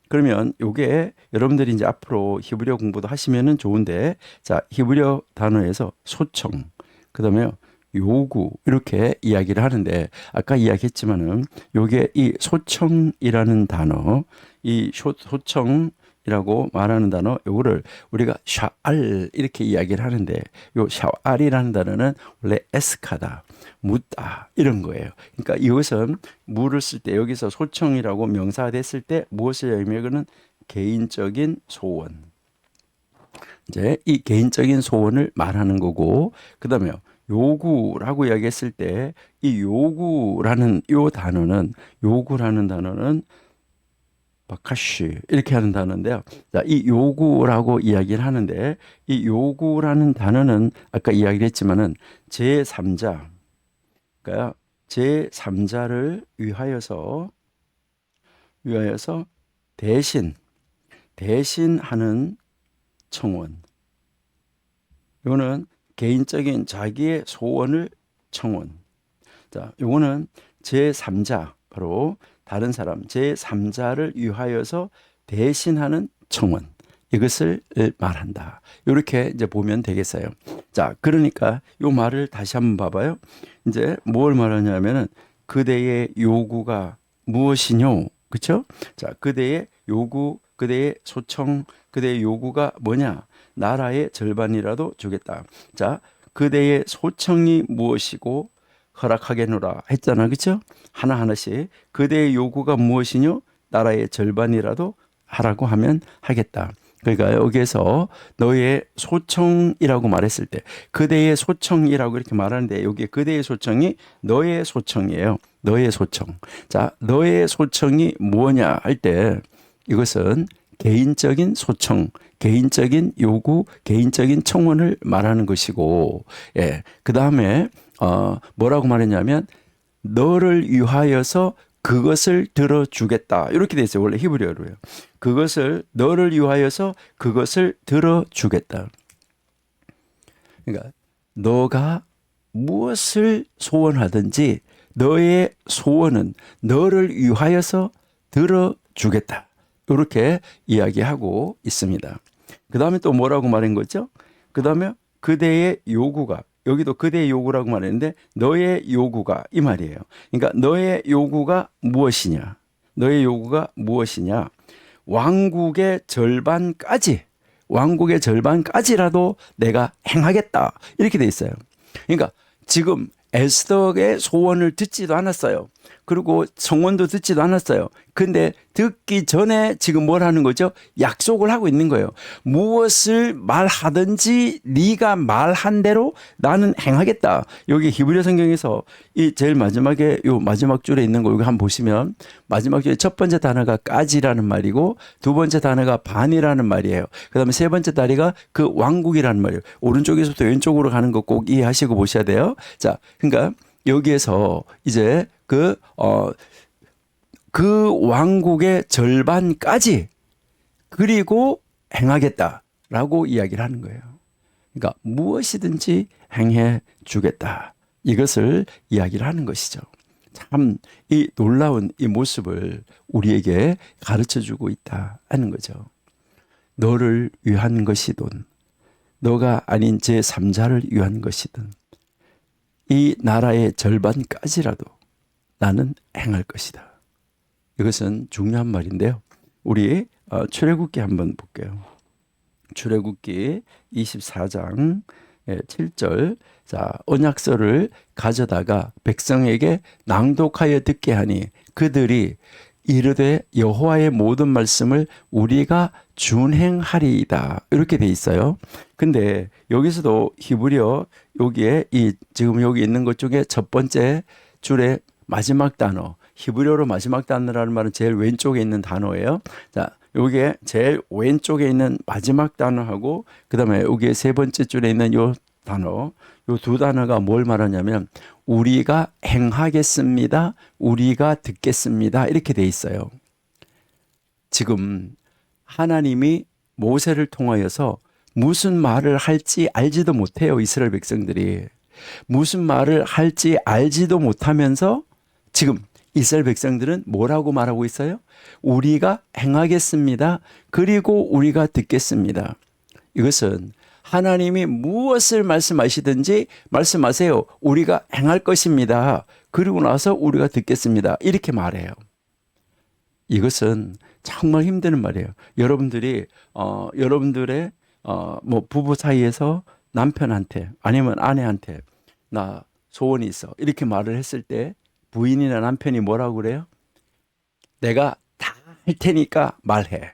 그러면 요게 여러분들이 이제 앞으로 히브리어 공부도 하시면은 좋은데 자, 히브리어 단어에서 소청, 그다음에 요구 이렇게 이야기를 하는데 아까 이야기했지만은 요게 이 소청이라는 단어, 이 소청이라고 말하는 단어 요거를 우리가 샤알 이렇게 이야기를 하는데 요 샤알이라는 단어는 원래 에스카다, 묻다 이런 거예요. 그러니까 이것은 물을 쓸 때 여기서 소청이라고 명사됐을 때 무엇을 의미하는 개인적인 소원. 이제 이 개인적인 소원을 말하는 거고 그다음에 요구라고 이야기했을 때 이 요구라는 바카시 이렇게 하는 단어인데요. 자, 이 요구라고 이야기를 하는데 이 요구라는 단어는 아까 이야기를 했지만은 제3자 그러니까 제3자를 위하여서 대신하는 청원. 이거는 개인적인 자기의 소원을 청원. 자, 이거는 제3자, 바로 다른 사람, 제3자를 위하여서 대신하는 청원. 이것을 말한다. 이렇게 이제 보면 되겠어요. 자, 그러니까 이 말을 다시 한번 봐봐요. 이제 뭘 말하냐면은 그대의 요구가 무엇이뇨? 그렇죠? 자, 그대의 요구, 그대의 소청, 그대의 요구가 뭐냐? 나라의 절반이라도 주겠다. 자, 그대의 소청이 무엇이고 허락하겠노라 했잖아. 그렇죠? 하나하나씩 그대의 요구가 무엇이뇨? 나라의 절반이라도 하라고 하면 하겠다. 그러니까 여기에서 너의 소청이라고 말했을 때 그대의 소청이라고 이렇게 말하는데 여기 그대의 소청이 너의 소청이에요. 너의 소청. 자, 너의 소청이 뭐냐 할 때 이것은 개인적인 소청, 개인적인 요구, 개인적인 청원을 말하는 것이고, 예, 그 다음에 뭐라고 말했냐면 너를 위하여서 그것을 들어주겠다 이렇게 돼 있어요. 원래 히브리어로요. 그것을 너를 위하여서 그것을 들어주겠다. 그러니까 너가 무엇을 소원하든지 너의 소원은 너를 위하여서 들어주겠다. 이렇게 이야기하고 있습니다. 그 다음에 또 뭐라고 말한 거죠? 그 다음에 그대의 요구가, 여기도 그대의 요구라고 말했는데 너의 요구가 이 말이에요. 그러니까 너의 요구가 무엇이냐? 너의 요구가 무엇이냐? 왕국의 절반까지라도 내가 행하겠다. 이렇게 돼 있어요. 그러니까 지금 에스더의 소원을 듣지도 않았어요. 그리고 성원도 듣지도 않았어요. 근데 듣기 전에 지금 뭘 하는 거죠? 약속을 하고 있는 거예요. 무엇을 말하든지 네가 말한 대로 나는 행하겠다. 여기 히브리 성경에서 이 제일 마지막에 요 마지막 줄에 있는 거 여기 한번 보시면 마지막 줄에 첫 번째 단어가 까지라는 말이고 두 번째 단어가 반이라는 말이에요. 그다음에 세 번째 다리가 그 왕국이라는 말이에요. 오른쪽에서부터 왼쪽으로 가는 거 꼭 이해하시고 보셔야 돼요. 자, 그러니까 여기에서 이제 그 왕국의 절반까지 그리고 행하겠다라고 이야기를 하는 거예요. 그러니까 무엇이든지 행해 주겠다. 이것을 이야기를 하는 것이죠. 참 이 놀라운 이 모습을 우리에게 가르쳐 주고 있다 하는 거죠. 너를 위한 것이든 너가 아닌 제3자를 위한 것이든 이 나라의 절반까지라도 나는 행할 것이다. 이것은 중요한 말인데요. 우리 출애굽기 한번 볼게요. 출애굽기 24장 7절. 자, 언약서를 가져다가 백성에게 낭독하여 듣게 하니 그들이 이르되 여호와의 모든 말씀을 우리가 준행하리이다. 이렇게 돼 있어요. 근데 여기서도 히브리어 여기에 지금 여기 있는 것 중에 첫 번째 줄의 마지막 단어, 히브리어로 마지막 단어라는 말은 제일 왼쪽에 있는 단어예요. 자, 여기에 제일 왼쪽에 있는 마지막 단어하고 그다음에 여기에 세 번째 줄에 있는 요 단어, 요 두 단어가 뭘 말하냐면 우리가 행하겠습니다. 우리가 듣겠습니다. 이렇게 돼 있어요. 지금 하나님이 모세를 통하여서 무슨 말을 할지 알지도 못해요. 이스라엘 백성들이. 무슨 말을 할지 알지도 못하면서 지금 이스라엘 백성들은 뭐라고 말하고 있어요? 우리가 행하겠습니다. 그리고 우리가 듣겠습니다. 이것은 하나님이 무엇을 말씀하시든지 말씀하세요. 우리가 행할 것입니다. 그리고 나서 우리가 듣겠습니다. 이렇게 말해요. 이것은 정말 힘든 말이에요. 여러분들이 여러분들의 뭐 부부 사이에서 남편한테 아니면 아내한테 나 소원이 있어 이렇게 말을 했을 때 부인이나 남편이 뭐라고 그래요? 내가 다 할 테니까 말해.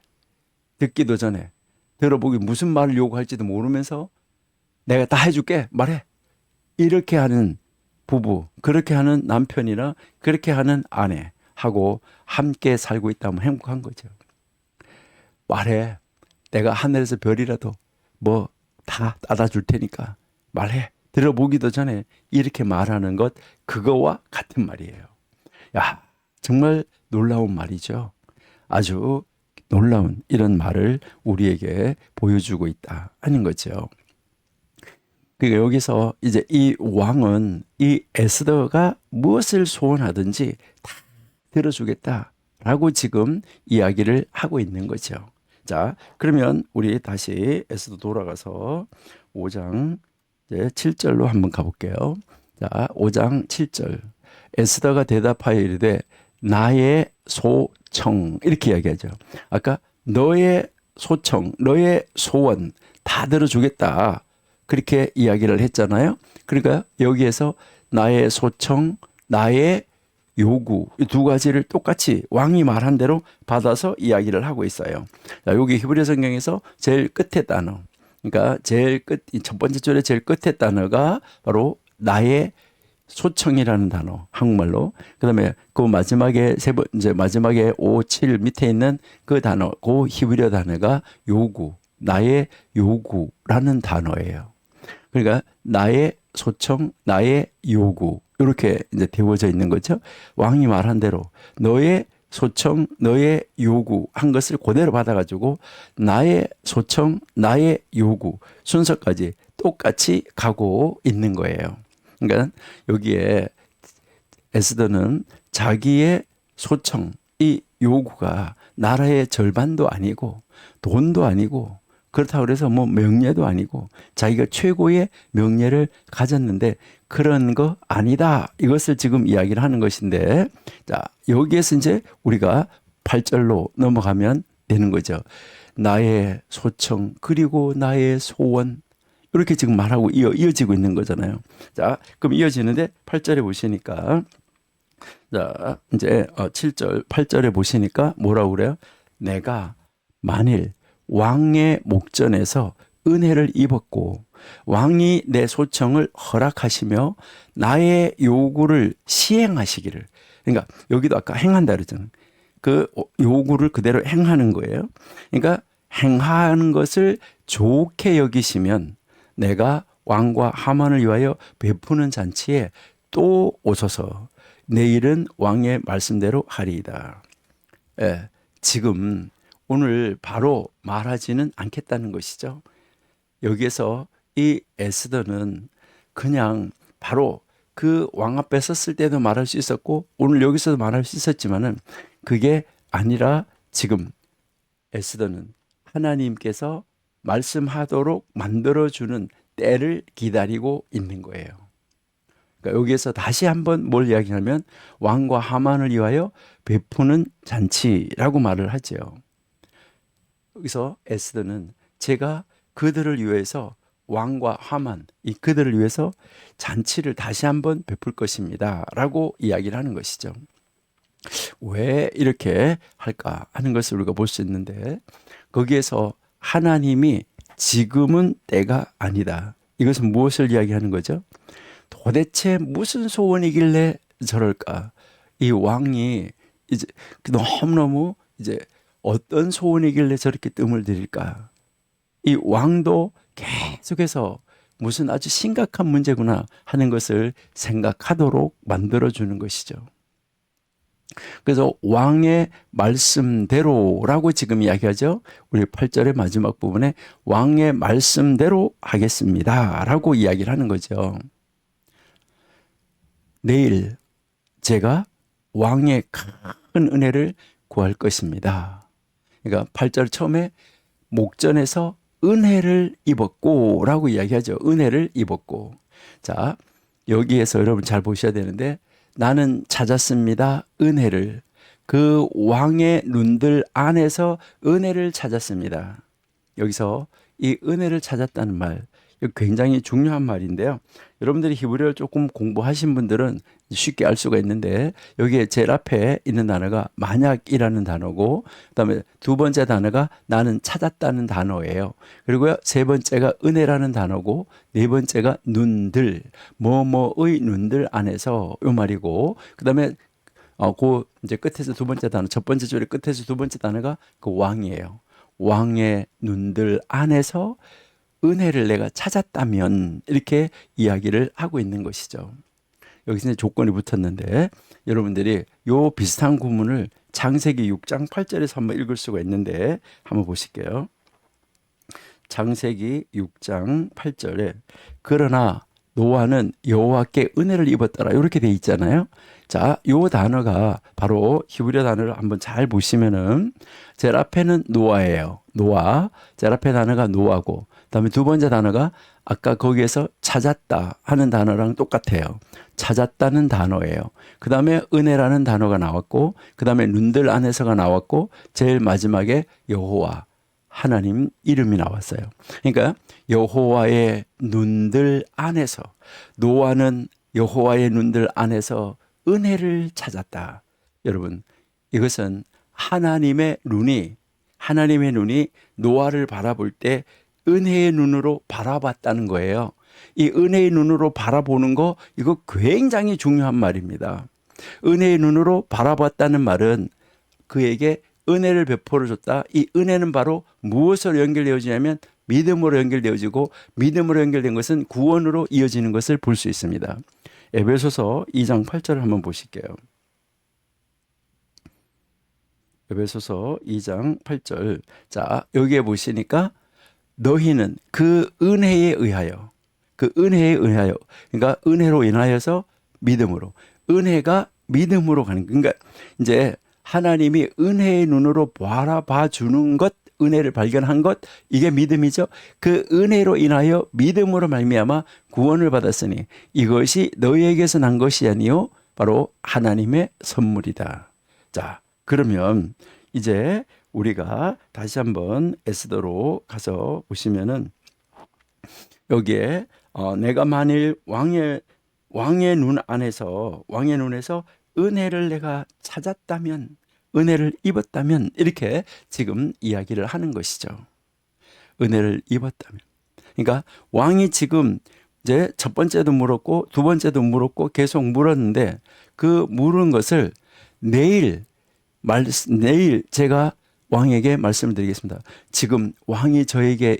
듣기도 전에 들어보기 무슨 말을 요구할지도 모르면서 내가 다 해줄게 말해. 이렇게 하는 부부, 그렇게 하는 남편이나 그렇게 하는 아내하고 함께 살고 있다면 행복한 거죠. 말해. 내가 하늘에서 별이라도 뭐 다 따다 줄 테니까 말해. 들어보기도 전에 이렇게 말하는 것 그거와 같은 말이에요. 야, 정말 놀라운 말이죠. 아주 놀라운 이런 말을 우리에게 보여주고 있다 하는 거죠. 그러니까 여기서 이제 이 왕은 이 에스더가 무엇을 소원하든지 다 들어주겠다라고 지금 이야기를 하고 있는 거죠. 자, 그러면 우리 다시 에스더 돌아가서 5장 7절로 한번 가볼게요. 자, 5장 7절. 에스더가 대답하여 이르되 나의 소청 이렇게 이야기하죠. 아까 너의 소청, 너의 소원 다 들어주겠다. 그렇게 이야기를 했잖아요. 그러니까 여기에서 나의 소청, 나의 요구 이 두 가지를 똑같이 왕이 말한 대로 받아서 이야기를 하고 있어요. 자, 여기 히브리 성경에서 제일 끝에 단어, 그러니까 제일 끝, 첫 번째 줄의 제일 끝에 단어가 바로 나의 소청이라는 단어, 한국말로. 그다음에 그 마지막에 이제 마지막에 5, 7 밑에 있는 그 단어, 그 히브리어 단어가 요구, 나의 요구라는 단어예요. 그러니까 나의 소청, 나의 요구 이렇게 이제 되어져 있는 거죠. 왕이 말한 대로 너의 소청, 너의 요구 한 것을 그대로 받아가지고 나의 소청, 나의 요구 순서까지 똑같이 가고 있는 거예요. 그러니까 여기에 에스더는 자기의 소청, 이 요구가 나라의 절반도 아니고 돈도 아니고 그렇다고 해서 뭐 명예도 아니고 자기가 최고의 명예를 가졌는데 그런 거 아니다. 이것을 지금 이야기를 하는 것인데, 자, 여기에서 이제 우리가 8절로 넘어가면 되는 거죠. 나의 소청 그리고 나의 소원 이렇게 지금 말하고 이어지고 있는 거잖아요. 자, 그럼 이어지는데 8절에 보시니까 자, 이제 7절, 8절에 보시니까 뭐라고 그래요? 내가 만일 왕의 목전에서 은혜를 입었고 왕이 내 소청을 허락하시며 나의 요구를 시행하시기를. 그러니까 여기도 아까 행한다 그랬잖아요. 그 요구를 그대로 행하는 거예요. 그러니까 행하는 것을 좋게 여기시면 내가 왕과 하만을 위하여 베푸는 잔치에 또 오소서. 내일은 왕의 말씀대로 하리이다. 예, 지금 오늘 바로 말하지는 않겠다는 것이죠. 여기에서 이 에스더는 그냥 바로 그 왕 앞에 섰을 때도 말할 수 있었고 오늘 여기서도 말할 수 있었지만은 그게 아니라 지금 에스더는 하나님께서 말씀하도록 만들어주는 때를 기다리고 있는 거예요. 그러니까 여기에서 다시 한번 뭘 이야기하면 왕과 하만을 위하여 베푸는 잔치라고 말을 하죠. 여기서 에스더는 제가 그들을 위해서 왕과 하만, 이 그들을 위해서 잔치를 다시 한번 베풀 것입니다 라고 이야기를 하는 것이죠. 왜 이렇게 할까 하는 것을 우리가 볼 수 있는데 거기에서 하나님이 지금은 때가 아니다. 이것은 무엇을 이야기하는 거죠? 도대체 무슨 소원이길래 저럴까? 이 왕이 이제 너무너무 이제 어떤 소원이길래 저렇게 뜸을 들일까? 이 왕도 계속해서 무슨 아주 심각한 문제구나 하는 것을 생각하도록 만들어주는 것이죠. 그래서 왕의 말씀대로라고 지금 이야기하죠. 우리 8절의 마지막 부분에 왕의 말씀대로 하겠습니다 라고 이야기를 하는 거죠. 내일 제가 왕의 큰 은혜를 구할 것입니다. 그러니까 8절 처음에 목전에서 은혜를 입었고 라고 이야기하죠. 은혜를 입었고. 자, 여기에서 여러분 잘 보셔야 되는데 나는 찾았습니다. 은혜를. 그 왕의 눈들 안에서 은혜를 찾았습니다. 여기서 이 은혜를 찾았다는 말, 이거 굉장히 중요한 말인데요. 여러분들이 히브리어를 조금 공부하신 분들은 쉽게 알 수가 있는데 여기에 제일 앞에 있는 단어가 만약이라는 단어고 그다음에 두 번째 단어가 나는 찾았다는 단어예요. 그리고요 세 번째가 은혜라는 단어고 네 번째가 눈들, 뭐뭐의 눈들 안에서 요 말이고 그다음에 그 이제 끝에서 두 번째 단어, 첫 번째 줄의 끝에서 두 번째 단어가 그 왕이에요. 왕의 눈들 안에서 은혜를 내가 찾았다면 이렇게 이야기를 하고 있는 것이죠. 여기서 이제 조건이 붙었는데 여러분들이 요 비슷한 구문을 창세기 6장 8절에서 한번 읽을 수가 있는데 한번 보실게요. 창세기 6장 8절에 그러나 노아는 여호와께 은혜를 입었더라 이렇게 돼 있잖아요. 자, 요 단어가 바로 히브리어 단어를 한번 잘 보시면은 제일 앞에는 노아예요. 노아. 제일 앞에 단어가 노아고 그다음에 두 번째 단어가 아까 거기에서 찾았다 하는 단어랑 똑같아요. 찾았다는 단어예요. 그 다음에 은혜라는 단어가 나왔고 그 다음에 눈들 안에서가 나왔고 제일 마지막에 여호와 하나님 이름이 나왔어요. 그러니까 여호와의 눈들 안에서 노아는 여호와의 눈들 안에서 은혜를 찾았다. 여러분 이것은 하나님의 눈이 노아를 바라볼 때 은혜의 눈으로 바라봤다는 거예요. 이 은혜의 눈으로 바라보는 거 이거 굉장히 중요한 말입니다. 은혜의 눈으로 바라봤다는 말은 그에게 은혜를 베풀어 줬다. 이 은혜는 바로 무엇으로 연결되어지냐면 믿음으로 연결되어지고 믿음으로 연결된 것은 구원으로 이어지는 것을 볼 수 있습니다. 에베소서 2장 8절을 한번 보실게요. 에베소서 2장 8절. 자, 여기에 보시니까 너희는 그 은혜에 의하여 그러니까 은혜로 인하여서 믿음으로 은혜가 믿음으로 가는 그러니까 이제 하나님이 은혜의 눈으로 바라봐 주는 것 은혜를 발견한 것 이게 믿음이죠. 그 은혜로 인하여 믿음으로 말미암아 구원을 받았으니 이것이 너희에게서 난 것이 아니요 바로 하나님의 선물이다. 자, 그러면 이제 우리가 다시 한번 에스더로 가서 보시면은 여기에 내가 만일 왕의 눈에서 은혜를 내가 찾았다면, 은혜를 입었다면, 이렇게 지금 이야기를 하는 것이죠. 은혜를 입었다면. 그러니까 왕이 지금 이제 첫 번째도 물었고 두 번째도 물었고 계속 물었는데, 그 물은 것을 내일 제가 왕에게 말씀을 드리겠습니다. 지금 왕이 저에게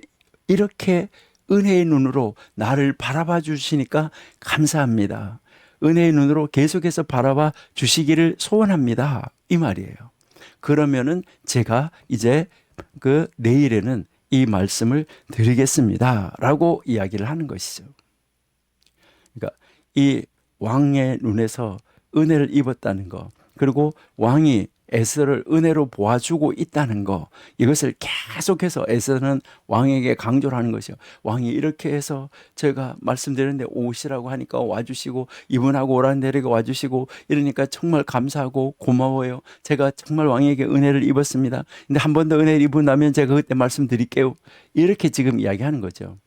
이렇게 은혜의 눈으로 나를 바라봐 주시니까 감사합니다. 은혜의 눈으로 계속해서 바라봐 주시기를 소원합니다. 이 말이에요. 그러면은 제가 이제 그 내일에는 이 말씀을 드리겠습니다. 라고 이야기를 하는 것이죠. 그러니까 이 왕의 눈에서 은혜를 입었다는 거, 그리고 왕이 에스더를 은혜로 보아주고 있다는 거, 이것을 계속해서 에스더는 왕에게 강조를 하는 것이요. 왕이 이렇게 해서 제가 말씀드렸는데 오시라고 하니까 와주시고, 이분하고 오라는 데리고 와주시고, 이러니까 정말 감사하고 고마워요. 제가 정말 왕에게 은혜를 입었습니다. 근데 한 번 더 은혜를 입고 나면 제가 그때 말씀드릴게요. 이렇게 지금 이야기하는 거죠.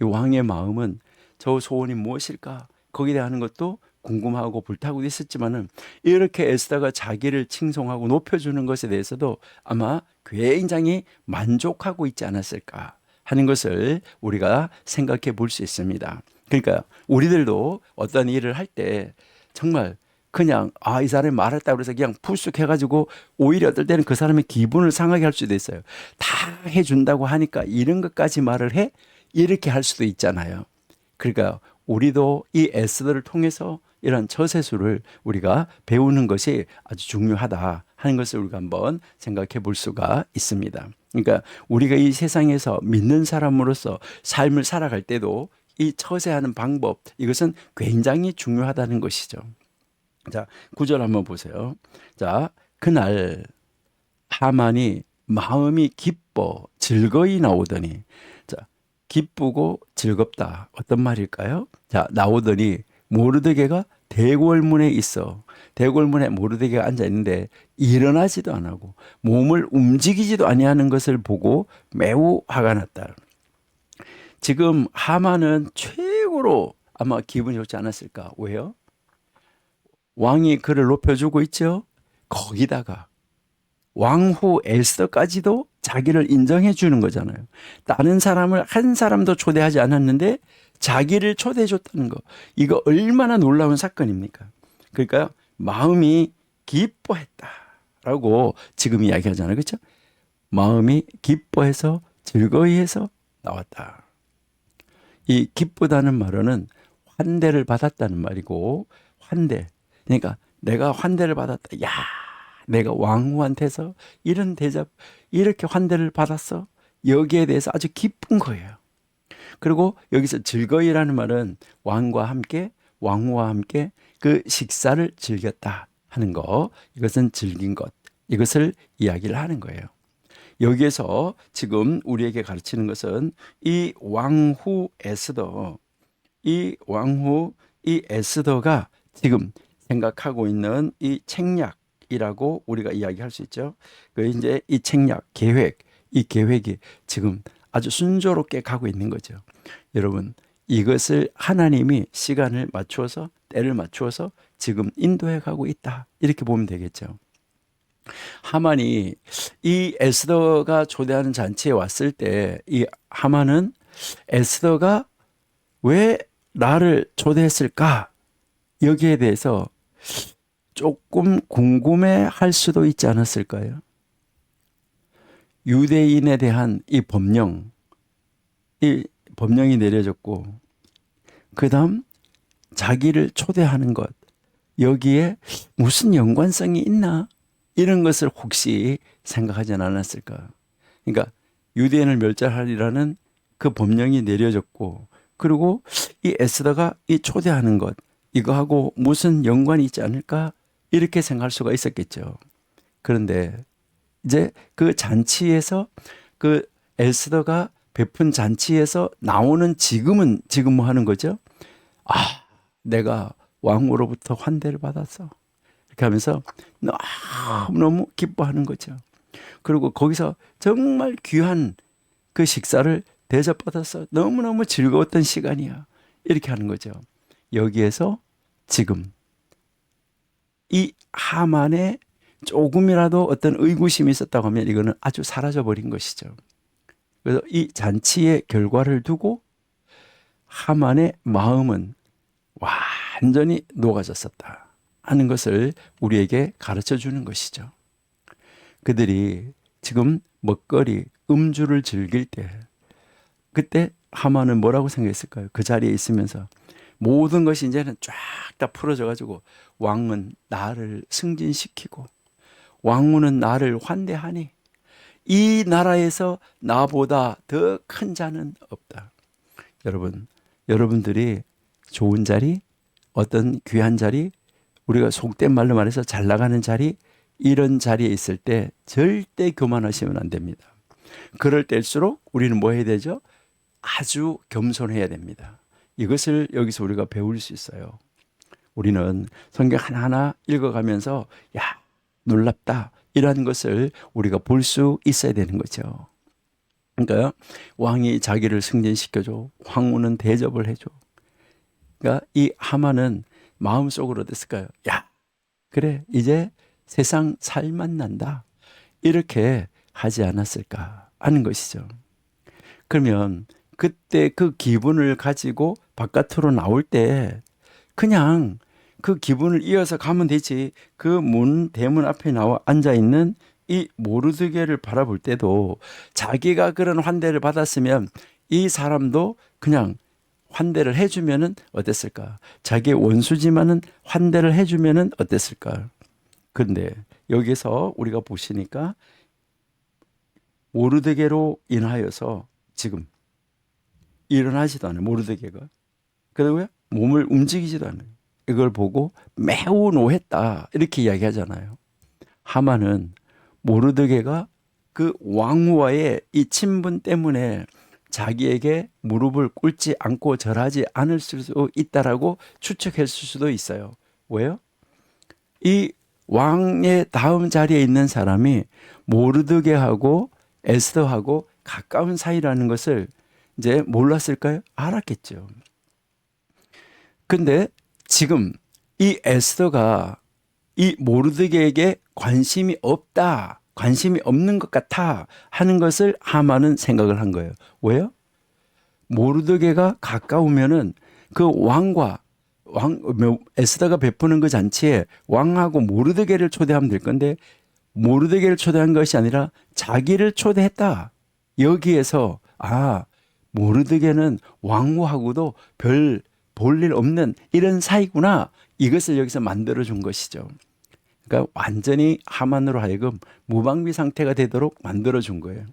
이 왕의 마음은 저 소원이 무엇일까? 거기에 대한 것도 궁금하고 불타고 있었지만은, 이렇게 에스더가 자기를 칭송하고 높여주는 것에 대해서도 아마 굉장히 만족하고 있지 않았을까 하는 것을 우리가 생각해 볼 수 있습니다. 그러니까 우리들도 어떤 일을 할 때 정말 그냥 이 사람이 말했다고 해서 그냥 푸쑥 해가지고 오히려 어떨 때는 그 사람의 기분을 상하게 할 수도 있어요. 다 해준다고 하니까 이런 것까지 말을 해? 이렇게 할 수도 있잖아요. 그러니까 우리도 이 에스더를 통해서 이런 처세술을 우리가 배우는 것이 아주 중요하다 하는 것을 우리가 한번 생각해 볼 수가 있습니다. 그러니까 우리가 이 세상에서 믿는 사람으로서 삶을 살아갈 때도 이 처세하는 방법, 이것은 굉장히 중요하다는 것이죠. 자, 9절 한번 보세요. 자, 그날 하만이 마음이 기뻐 즐거이 나오더니, 자, 기쁘고 즐겁다. 어떤 말일까요? 자, 나오더니 모르드게가 대궐문에 있어. 대궐문에 모르드게가 앉아 있는데 일어나지도 안 하고 몸을 움직이지도 아니하는 것을 보고 매우 화가 났다. 지금 하만은 최고로 아마 기분이 좋지 않았을까? 왜요? 왕이 그를 높여주고 있죠. 거기다가 왕후 에스더까지도 자기를 인정해 주는 거잖아요. 다른 사람을 한 사람도 초대하지 않았는데 자기를 초대해 줬다는 거. 이거 얼마나 놀라운 사건입니까? 그러니까 마음이 기뻐했다라고 지금 이야기하잖아요. 그렇죠? 마음이 기뻐해서 즐거이해서 나왔다. 이 기쁘다는 말은 환대를 받았다는 말이고, 환대. 그러니까 내가 환대를 받았다. 야, 내가 왕후한테서 이런 대접, 이렇게 환대를 받았어. 여기에 대해서 아주 기쁜 거예요. 그리고 여기서 즐거이라는 말은 왕과 함께, 왕후와 함께 그 식사를 즐겼다 하는 거, 이것은 즐긴 것, 이것을 이야기를 하는 거예요. 여기에서 지금 우리에게 가르치는 것은 이 왕후 에스더, 이 에스더가 지금 생각하고 있는 이 책략이라고 우리가 이야기할 수 있죠. 그 이제 이 책략, 계획, 이 계획이 지금 아주 순조롭게 가고 있는 거죠. 여러분, 이것을 하나님이 시간을 맞추어서, 때를 맞추어서 지금 인도해 가고 있다. 이렇게 보면 되겠죠. 하만이 이 에스더가 초대하는 잔치에 왔을 때, 이 하만은 에스더가 왜 나를 초대했을까? 여기에 대해서 조금 궁금해 할 수도 있지 않았을까요? 유대인에 대한 이 법령이 내려졌고, 그 다음 자기를 초대하는 것, 여기에 무슨 연관성이 있나? 이런 것을 혹시 생각하지 않았을까? 그러니까 유대인을 멸절하리라는 그 법령이 내려졌고, 그리고 이 에스더가 이 초대하는 것, 이거하고 무슨 연관이 있지 않을까? 이렇게 생각할 수가 있었겠죠. 그런데 이제 그 잔치에서, 그 에스더가 베푼 잔치에서 나오는 지금 뭐 하는 거죠? 내가 왕으로부터 환대를 받았어. 이렇게 하면서 너무너무 기뻐하는 거죠. 그리고 거기서 정말 귀한 그 식사를 대접받아서 너무너무 즐거웠던 시간이야. 이렇게 하는 거죠. 여기에서 지금 이 하만에 조금이라도 어떤 의구심이 있었다고 하면 이거는 아주 사라져 버린 것이죠. 그래서 이 잔치의 결과를 두고 하만의 마음은 완전히 녹아졌었다 하는 것을 우리에게 가르쳐 주는 것이죠. 그들이 지금 먹거리, 음주를 즐길 때 그때 하만은 뭐라고 생각했을까요? 그 자리에 있으면서 모든 것이 이제는 쫙 다 풀어져 가지고 왕은 나를 승진시키고 왕후는 나를 환대하니 이 나라에서 나보다 더 큰 자는 없다. 여러분, 여러분들이 좋은 자리, 어떤 귀한 자리, 우리가 속된 말로 말해서 잘 나가는 자리, 이런 자리에 있을 때 절대 교만하시면 안 됩니다. 그럴 때일수록 우리는 뭐 해야 되죠? 아주 겸손해야 됩니다. 이것을 여기서 우리가 배울 수 있어요. 우리는 성경 하나하나 읽어가면서 야, 놀랍다. 이런 것을 우리가 볼 수 있어야 되는 거죠. 그러니까 왕이 자기를 승진시켜줘. 황후는 대접을 해줘. 그러니까 이 하만은 마음속으로 어땠을까요? 야, 그래, 이제 세상 살맛 난다. 이렇게 하지 않았을까 하는 것이죠. 그러면 그때 그 기분을 가지고 바깥으로 나올 때 그냥 그 기분을 이어서 가면 되지. 그 대문 앞에 나와 앉아 있는 이 모르드게를 바라볼 때도 자기가 그런 환대를 받았으면 이 사람도 그냥 환대를 해주면은 어땠을까? 자기의 원수지만은 환대를 해주면은 어땠을까? 그런데 여기서 우리가 보시니까 모르드게로 인하여서 지금 일어나지도 않아요. 모르드게가. 그리고요 몸을 움직이지도 않아요. 이걸 보고 매우 노했다 이렇게 이야기하잖아요. 하만은 모르드게가 그 왕후와의 이 친분 때문에 자기에게 무릎을 꿇지 않고 절하지 않을 수 있다라고 추측했을 수도 있어요. 왜요? 이 왕의 다음 자리에 있는 사람이 모르드게하고 에스더하고 가까운 사이라는 것을 이제 몰랐을까요? 알았겠죠. 근데 지금 이 에스더가 이 모르드게에게 관심이 없다, 관심이 없는 것 같아 하는 것을 하만은 생각을 한 거예요. 왜요? 모르드게가 가까우면은 그 에스더가 베푸는 그 잔치에 왕하고 모르드게를 초대하면 될 건데 모르드게를 초대한 것이 아니라 자기를 초대했다. 여기에서 모르드게는 왕후하고도 별 볼 일 없는 이런 사이구나. 이것을 여기서 만들어 준 것이죠. 그러니까 완전히 하만으로 하여금 무방비 상태가 되도록 만들어 준 거예요.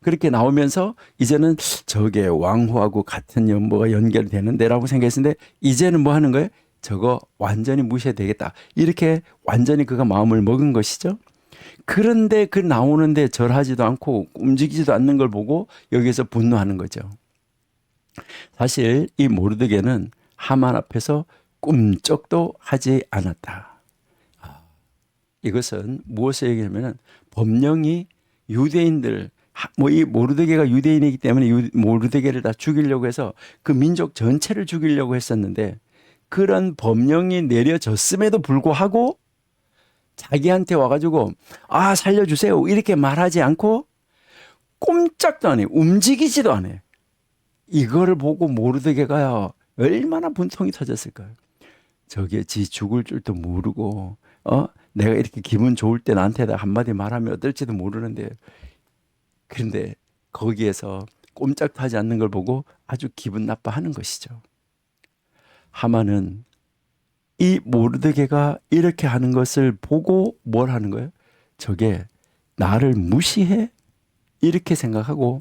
그렇게 나오면서 이제는 저게 왕후하고 같은 연보가 연결되는데라고 생각했는데 이제는 뭐 하는 거예요? 저거 완전히 무시해야 되겠다. 이렇게 완전히 그가 마음을 먹은 것이죠. 그런데 그 나오는데 절하지도 않고 움직이지도 않는 걸 보고 여기서 분노하는 거죠. 사실 이 모르드게는 하만 앞에서 꿈쩍도 하지 않았다. 이것은 무엇을 얘기하냐면 법령이 유대인들 이 모르드게가 유대인이기 때문에 모르드게를 다 죽이려고 해서 그 민족 전체를 죽이려고 했었는데 그런 법령이 내려졌음에도 불구하고 자기한테 와가지고 살려주세요 이렇게 말하지 않고 꼼짝도 안 해. 움직이지도 않아. 이거를 보고 모르드게가 얼마나 분통이 터졌을까요? 저게 지 죽을 줄도 모르고 내가 이렇게 기분 좋을 때 나한테 한마디 말하면 어떨지도 모르는데 그런데 거기에서 꼼짝도 하지 않는 걸 보고 아주 기분 나빠하는 것이죠. 하만은 이 모르드게가 이렇게 하는 것을 보고 뭘 하는 거예요? 저게 나를 무시해? 이렇게 생각하고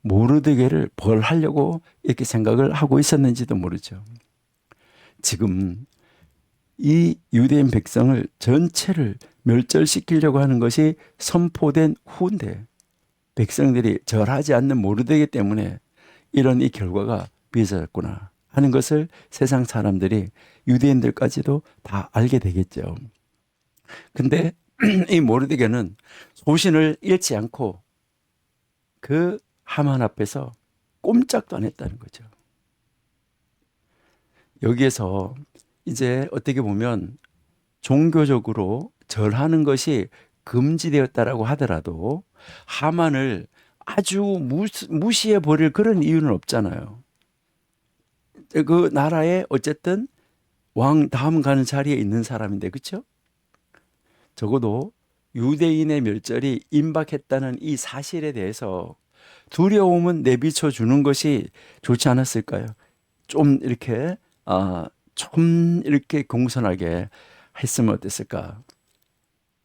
모르드게를 벌하려고 이렇게 생각을 하고 있었는지도 모르죠. 지금 이 유대인 백성을 전체를 멸절시키려고 하는 것이 선포된 후인데 백성들이 절하지 않는 모르드게 때문에 이런 이 결과가 빚어졌구나 하는 것을 세상 사람들이 유대인들까지도 다 알게 되겠죠. 근데 이 모르드게는 소신을 잃지 않고 그 하만 앞에서 꼼짝도 안 했다는 거죠. 여기에서 이제 어떻게 보면 종교적으로 절하는 것이 금지되었다라고 하더라도 하만을 아주 무시해 버릴 그런 이유는 없잖아요. 그 나라에 어쨌든 왕 다음 가는 자리에 있는 사람인데, 그렇죠? 적어도 유대인의 멸절이 임박했다는 이 사실에 대해서 두려움은 내비쳐 주는 것이 좋지 않았을까요? 좀 이렇게 좀 이렇게 공손하게 했으면 어땠을까?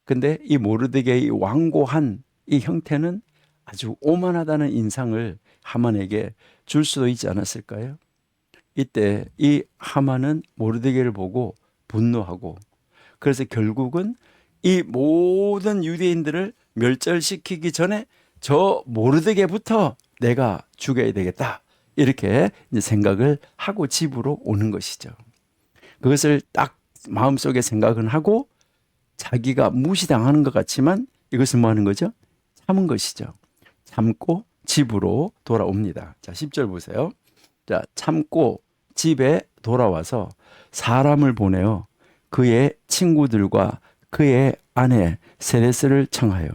근데 이 모르드게의 완고한 이 형태는 아주 오만하다는 인상을 하만에게 줄 수도 있지 않았을까요? 이때 이 하만은 모르드게를 보고 분노하고, 그래서 결국은 이 모든 유대인들을 멸절시키기 전에 저 모르드게부터 내가 죽여야 되겠다, 이렇게 이제 생각을 하고 집으로 오는 것이죠. 그것을 딱 마음속에 생각은 하고 자기가 무시당하는 것 같지만 이것은 뭐 하는 거죠? 참은 것이죠. 참고 집으로 돌아옵니다. 자, 10절 보세요. 자, 참고 집에 돌아와서 사람을 보내어 그의 친구들과 그의 아내 세레스를 청하여.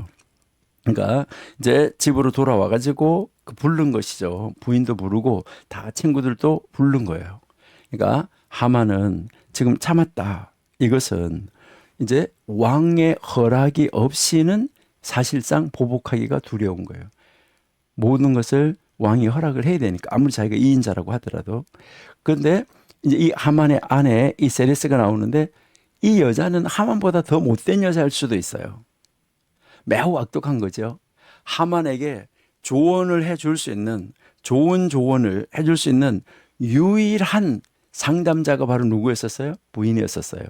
그러니까 이제 집으로 돌아와 가지고 부른 것이죠. 부인도 부르고 다 친구들도 부른 거예요. 그러니까 하만은 지금 참았다. 이것은 이제 왕의 허락이 없이는 사실상 보복하기가 두려운 거예요. 모든 것을 왕이 허락을 해야 되니까, 아무리 자기가 이인자라고 하더라도. 그런데 이제 이 하만의 아내 이 세레스가 나오는데, 이 여자는 하만보다 더 못된 여자일 수도 있어요. 매우 악독한 거죠. 하만에게 조언을 해줄 수 있는, 좋은 조언을 해줄 수 있는 유일한 상담자가 바로 누구였었어요? 부인이었었어요.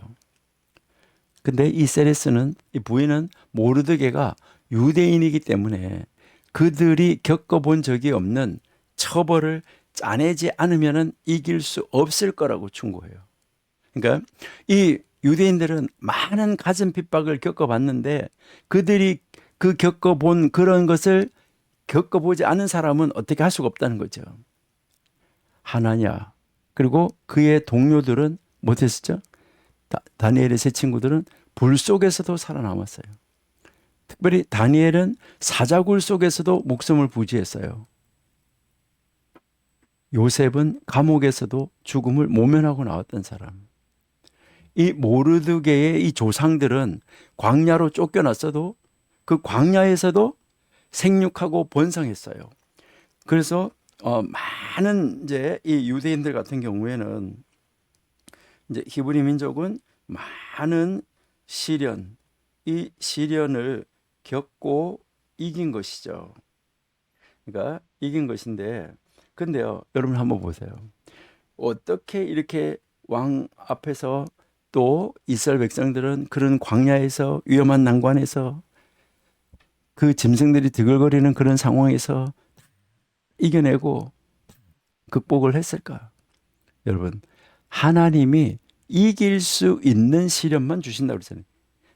근데 이 세레스는, 이 부인은 모르드게가 유대인이기 때문에 그들이 겪어본 적이 없는 처벌을 짜내지 않으면 이길 수 없을 거라고 충고해요. 그러니까 이 유대인들은 많은 가슴 핍박을 겪어봤는데 그들이 그 겪어본 그런 것을 겪어보지 않은 사람은 어떻게 할 수가 없다는 거죠. 하나냐, 그리고 그의 동료들은 못했었죠. 다니엘의 세 친구들은 불 속에서도 살아남았어요. 특별히 다니엘은 사자굴 속에서도 목숨을 부지했어요. 요셉은 감옥에서도 죽음을 모면하고 나왔던 사람. 이 모르드게의 이 조상들은 광야로 쫓겨났어도 그 광야에서도 생육하고 번성했어요. 그래서 많은 이제 이 유대인들 같은 경우에는 이제 히브리 민족은 많은 시련, 이 시련을 겪고 이긴 것이죠. 그러니까 이긴 것인데, 근데요, 여러분 한번 보세요. 어떻게 이렇게 왕 앞에서 또 이스라엘 백성들은 그런 광야에서 위험한 난관에서 그 짐승들이 드글거리는 그런 상황에서 이겨내고 극복을 했을까? 여러분, 하나님이 이길 수 있는 시련만 주신다고 그러잖아요.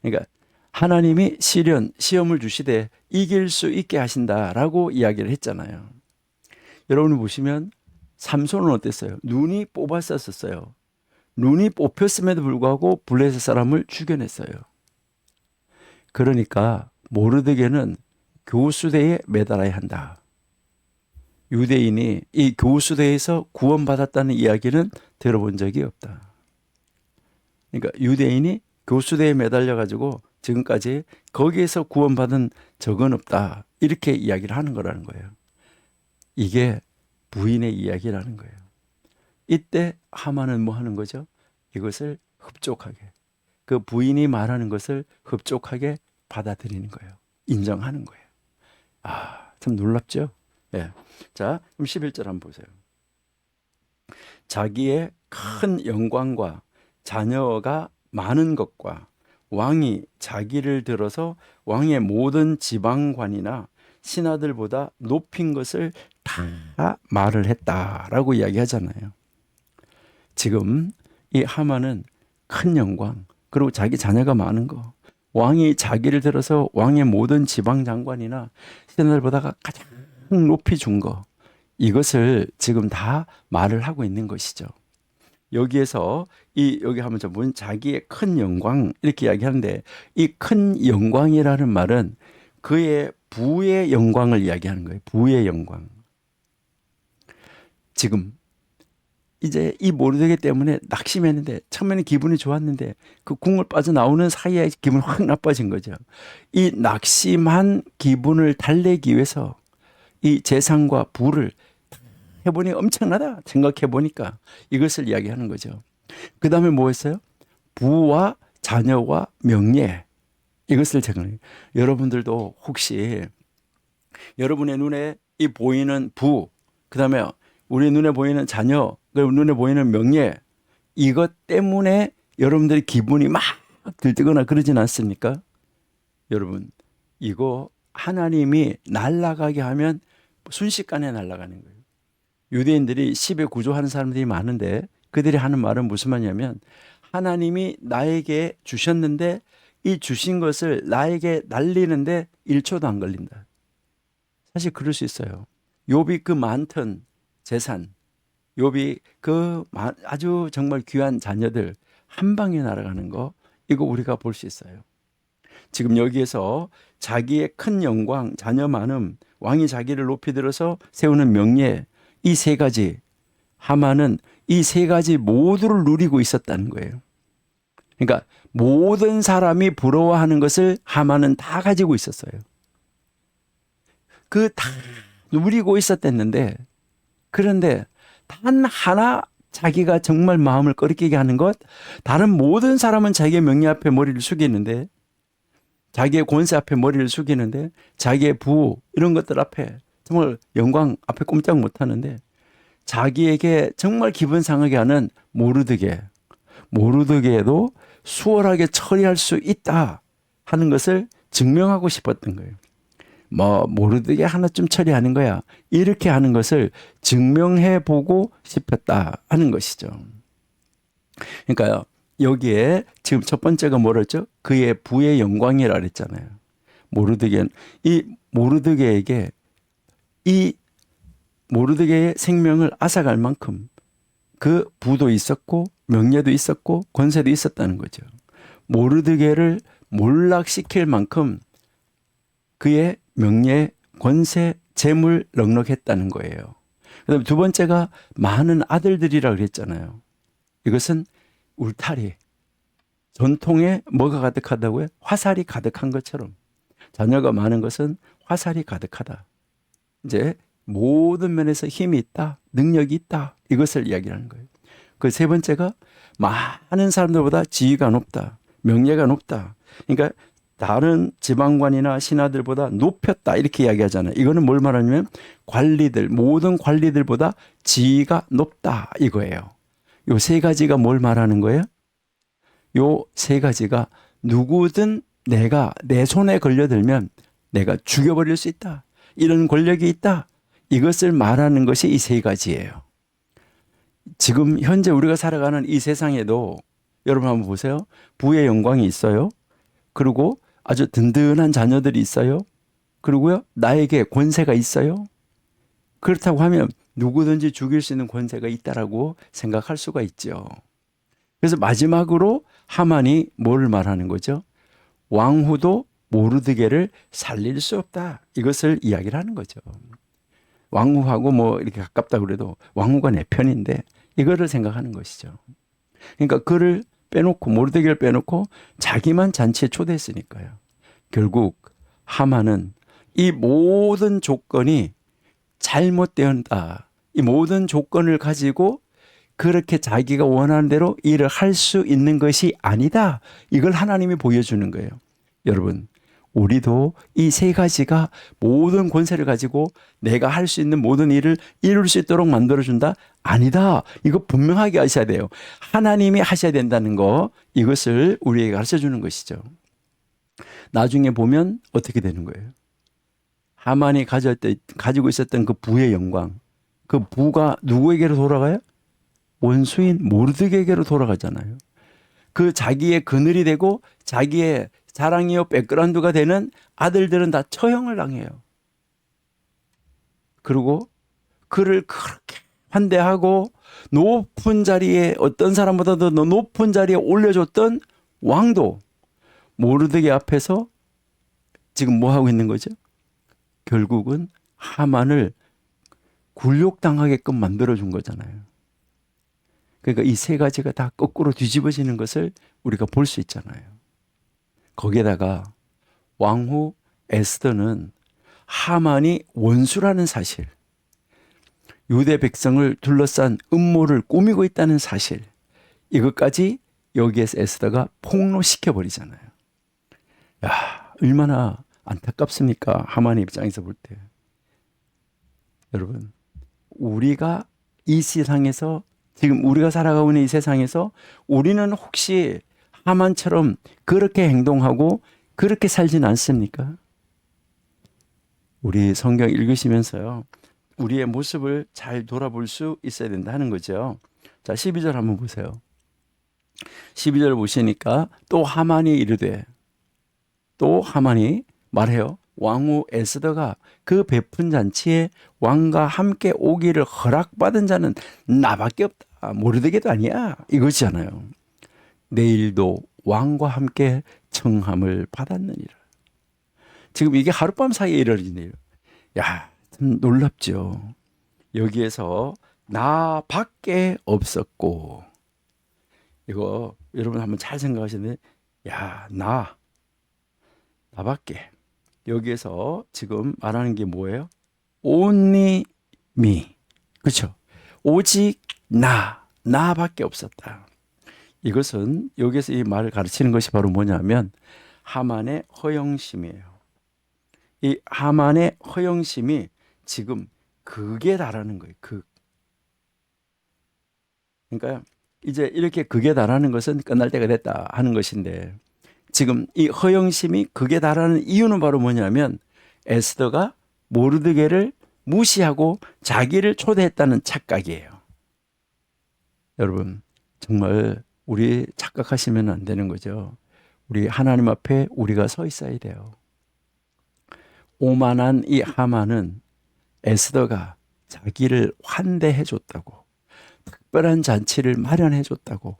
그러니까 하나님이 시험을 주시되 이길 수 있게 하신다라고 이야기를 했잖아요. 여러분이 보시면 삼손은 어땠어요? 눈이 뽑았었어요. 눈이 뽑혔음에도 불구하고 블레셋 사람을 죽여냈어요. 그러니까 모르드게는 교수대에 매달아야 한다. 유대인이 이 교수대에서 구원받았다는 이야기는 들어본 적이 없다. 그러니까 유대인이 교수대에 매달려 가지고 지금까지 거기에서 구원받은 적은 없다, 이렇게 이야기를 하는 거라는 거예요. 이게 부인의 이야기라는 거예요. 이때 하만은 뭐 하는 거죠? 이것을 흡족하게, 그 부인이 말하는 것을 흡족하게 받아들이는 거예요. 인정하는 거예요. 참 놀랍죠? 예. 자, 그럼 11절 한번 보세요. 자기의 큰 영광과 자녀가 많은 것과 왕이 자기를 들어서 왕의 모든 지방관이나 신하들보다 높인 것을 다 말을 했다라고 이야기하잖아요. 지금 이 하만은 큰 영광, 그리고 자기 자녀가 많은 거, 왕이 자기를 들어서 왕의 모든 지방 장관이나 신하들보다가 가장 높이 준 거, 이것을 지금 다 말을 하고 있는 것이죠. 여기에서 여기 하면 좀 보면 자기의 큰 영광 이렇게 이야기하는데 이 큰 영광이라는 말은 그의 부의 영광을 이야기하는 거예요. 부의 영광. 지금 이제 이 모르드게 때문에 낙심했는데 처음에는 기분이 좋았는데 그 궁을 빠져나오는 사이에 기분이 확 나빠진 거죠. 이 낙심한 기분을 달래기 위해서 이 재산과 부를 해보니 엄청나다 생각해 보니까 이것을 이야기하는 거죠. 그 다음에 뭐 했어요? 부와 자녀와 명예 이것을 제공해요. 여러분들도 혹시 여러분의 눈에 이 보이는 부, 그 다음에 우리 눈에 보이는 자녀, 눈에 보이는 명예 이것 때문에 여러분들이 기분이 막 들뜨거나 그러진 않습니까? 여러분 이거 하나님이 날아가게 하면 순식간에 날아가는 거예요. 유대인들이 10의 구조하는 사람들이 많은데 그들이 하는 말은 무슨 말이냐면 하나님이 나에게 주셨는데 이 주신 것을 나에게 날리는데 1초도 안 걸린다. 사실 그럴 수 있어요. 욥이 그 많던 재산, 욥이 그 아주 정말 귀한 자녀들 한 방에 날아가는 거 이거 우리가 볼 수 있어요. 지금 여기에서 자기의 큰 영광, 자녀 많음, 왕이 자기를 높이 들어서 세우는 명예 이 세 가지 하만은 이 세 가지 모두를 누리고 있었다는 거예요. 그러니까 모든 사람이 부러워하는 것을 하만은 다 가지고 있었어요. 그 다 누리고 있었댔는데 그런데 단 하나 자기가 정말 마음을 꺼리끼게 하는 것 다른 모든 사람은 자기의 명예 앞에 머리를 숙이는데 자기의 권세 앞에 머리를 숙이는데 자기의 부 이런 것들 앞에 정말 영광 앞에 꼼짝 못하는데 자기에게 정말 기분 상하게 하는 모르드게에도 수월하게 처리할 수 있다 하는 것을 증명하고 싶었던 거예요. 모르드게 하나쯤 처리하는 거야 이렇게 하는 것을 증명해 보고 싶었다 하는 것이죠. 그러니까요 여기에 지금 첫 번째가 뭐랬죠? 그의 부의 영광이라 그랬잖아요. 모르드게에게 이 모르드게의 생명을 앗아갈 만큼 그 부도 있었고 명예도 있었고 권세도 있었다는 거죠. 모르드게를 몰락시킬 만큼 그의 명예, 권세, 재물 넉넉했다는 거예요. 그다음에 두 번째가 많은 아들들이라 그랬잖아요. 이것은 울타리, 전통에 뭐가 가득하다고요? 화살이 가득한 것처럼 자녀가 많은 것은 화살이 가득하다. 이제 모든 면에서 힘이 있다, 능력이 있다 이것을 이야기하는 거예요. 그 세 번째가 많은 사람들보다 지위가 높다, 명예가 높다. 그러니까 다른 지방관이나 신하들보다 높였다 이렇게 이야기하잖아요. 이거는 뭘 말하냐면 모든 관리들보다 지위가 높다 이거예요. 요 세 가지가 뭘 말하는 거예요? 요 세 가지가 누구든 내 손에 걸려들면 내가 죽여버릴 수 있다. 이런 권력이 있다. 이것을 말하는 것이 이 세 가지예요. 지금 현재 우리가 살아가는 이 세상에도 여러분 한번 보세요. 부의 영광이 있어요. 그리고 아주 든든한 자녀들이 있어요. 그리고요, 나에게 권세가 있어요. 그렇다고 하면 누구든지 죽일 수 있는 권세가 있다라고 생각할 수가 있죠. 그래서 마지막으로 하만이 뭘 말하는 거죠? 왕후도 모르드게를 살릴 수 없다. 이것을 이야기를 하는 거죠. 왕후하고 뭐 이렇게 가깝다 그래도 왕후가 내 편인데 이거를 생각하는 것이죠. 그러니까 그를 빼놓고 모르드게를 빼놓고 자기만 잔치에 초대했으니까요. 결국 하만은 이 모든 조건이 잘못되었다. 이 모든 조건을 가지고 그렇게 자기가 원하는 대로 일을 할 수 있는 것이 아니다. 이걸 하나님이 보여주는 거예요. 여러분, 우리도 이 세 가지가 모든 권세를 가지고 내가 할 수 있는 모든 일을 이룰 수 있도록 만들어준다? 아니다. 이거 분명하게 하셔야 돼요. 하나님이 하셔야 된다는 거, 이것을 우리에게 가르쳐 주는 것이죠. 나중에 보면 어떻게 되는 거예요? 하만이 가지고 있었던 그 부의 영광, 그 부가 누구에게로 돌아가요? 원수인 모르드게에게로 돌아가잖아요. 그 자기의 그늘이 되고 자기의 자랑이요 백그라운드가 되는 아들들은 다 처형을 당해요. 그리고 그를 그렇게 환대하고 높은 자리에 어떤 사람보다도 더 높은 자리에 올려줬던 왕도 모르드게 앞에서 지금 뭐 하고 있는 거죠? 결국은 하만을 굴욕당하게끔 만들어준 거잖아요. 그러니까 이 세 가지가 다 거꾸로 뒤집어지는 것을 우리가 볼 수 있잖아요. 거기에다가 왕후 에스더는 하만이 원수라는 사실, 유대 백성을 둘러싼 음모를 꾸미고 있다는 사실, 이것까지 여기에서 에스더가 폭로시켜 버리잖아요. 야, 얼마나 안타깝습니까? 하만의 입장에서 볼 때. 여러분, 우리가 이 세상에서, 지금 우리가 살아가고 있는 이 세상에서 우리는 혹시 하만처럼 그렇게 행동하고 그렇게 살진 않습니까? 우리 성경 읽으시면서요, 우리의 모습을 잘 돌아볼 수 있어야 된다는 거죠. 자, 12절 한번 보세요. 12절 보시니까 또 하만이 이르되, 또 하만이 말해요. 왕후 에스더가 그 베푼 잔치에 왕과 함께 오기를 허락받은 자는 나밖에 없다. 모르드게도 아니야. 이거잖아요. 내일도 왕과 함께 청함을 받았느니라. 지금 이게 하룻밤 사이에 이루어진 일. 야, 참 놀랍죠. 여기에서 나밖에 없었고, 이거 여러분 한번 잘 생각하시는데, 야, 나밖에. 여기에서 지금 말하는 게 뭐예요? Only me. 그렇죠? 오직 나밖에 없었다. 이것은 여기서 이 말을 가르치는 것이 바로 뭐냐면 하만의 허영심이에요. 이 하만의 허영심이 지금 극에 달하는 거예요. 극. 그러니까 이제 이렇게 극에 달하는 것은 끝날 때가 됐다 하는 것인데, 지금 이 허영심이 극에 달하는 이유는 바로 뭐냐면 에스더가 모르드게를 무시하고 자기를 초대했다는 착각이에요. 여러분, 정말 우리 착각하시면 안 되는 거죠. 우리 하나님 앞에 우리가 서 있어야 돼요. 오만한 이 하만은 에스더가 자기를 환대해 줬다고, 특별한 잔치를 마련해 줬다고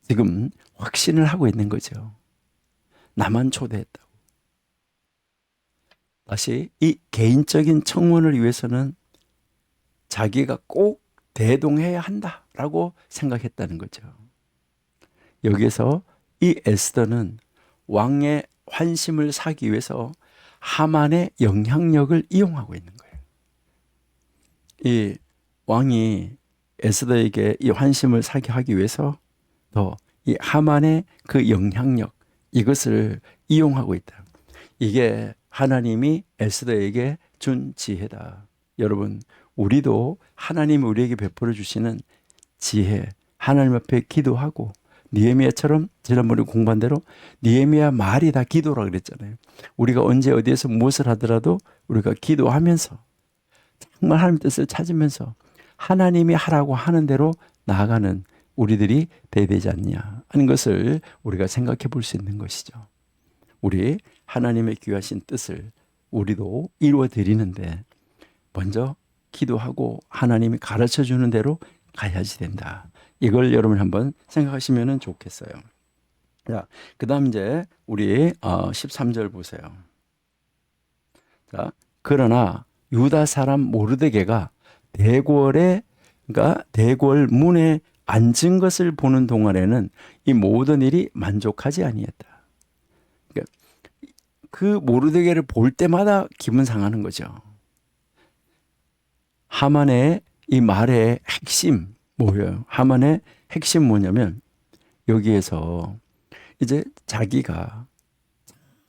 지금 확신을 하고 있는 거죠. 나만 초대했다고. 다시 이 개인적인 청원을 위해서는 자기가 꼭 대동해야 한다라고 생각했다는 거죠. 여기에서 이 에스더는 왕의 환심을 사기 위해서 하만의 영향력을 이용하고 있는 거예요. 이 왕이 에스더에게 이 환심을 사게 하기 위해서 더 이 하만의 그 영향력, 이것을 이용하고 있다. 이게 하나님이 에스더에게 준 지혜다. 여러분, 우리도 하나님이 우리에게 베풀어 주시는 지혜, 하나님 앞에 기도하고, 느헤미야처럼 지난번에 공부한 대로 느헤미야 말이 다 기도라 그랬잖아요. 우리가 언제 어디에서 무엇을 하더라도 우리가 기도하면서 정말 하나님의 뜻을 찾으면서 하나님이 하라고 하는 대로 나아가는 우리들이 돼야 되지 않냐 하는 것을 우리가 생각해 볼 수 있는 것이죠. 우리 하나님의 귀하신 뜻을 우리도 이루어 드리는데 먼저 기도하고 하나님이 가르쳐 주는 대로 가야지 된다. 이걸 여러분 한번 생각하시면 좋겠어요. 자, 그 다음 이제 우리 13절 보세요. 자, 그러나 유다 사람 모르드게가 대궐에, 그러니까 대궐 문에 앉은 것을 보는 동안에는 이 모든 일이 만족하지 아니했다. 그러니까 그 모르드게를 볼 때마다 기분 상하는 거죠. 하만의 이 말의 핵심 뭐예요? 하만의 핵심 뭐냐면 여기에서 이제 자기가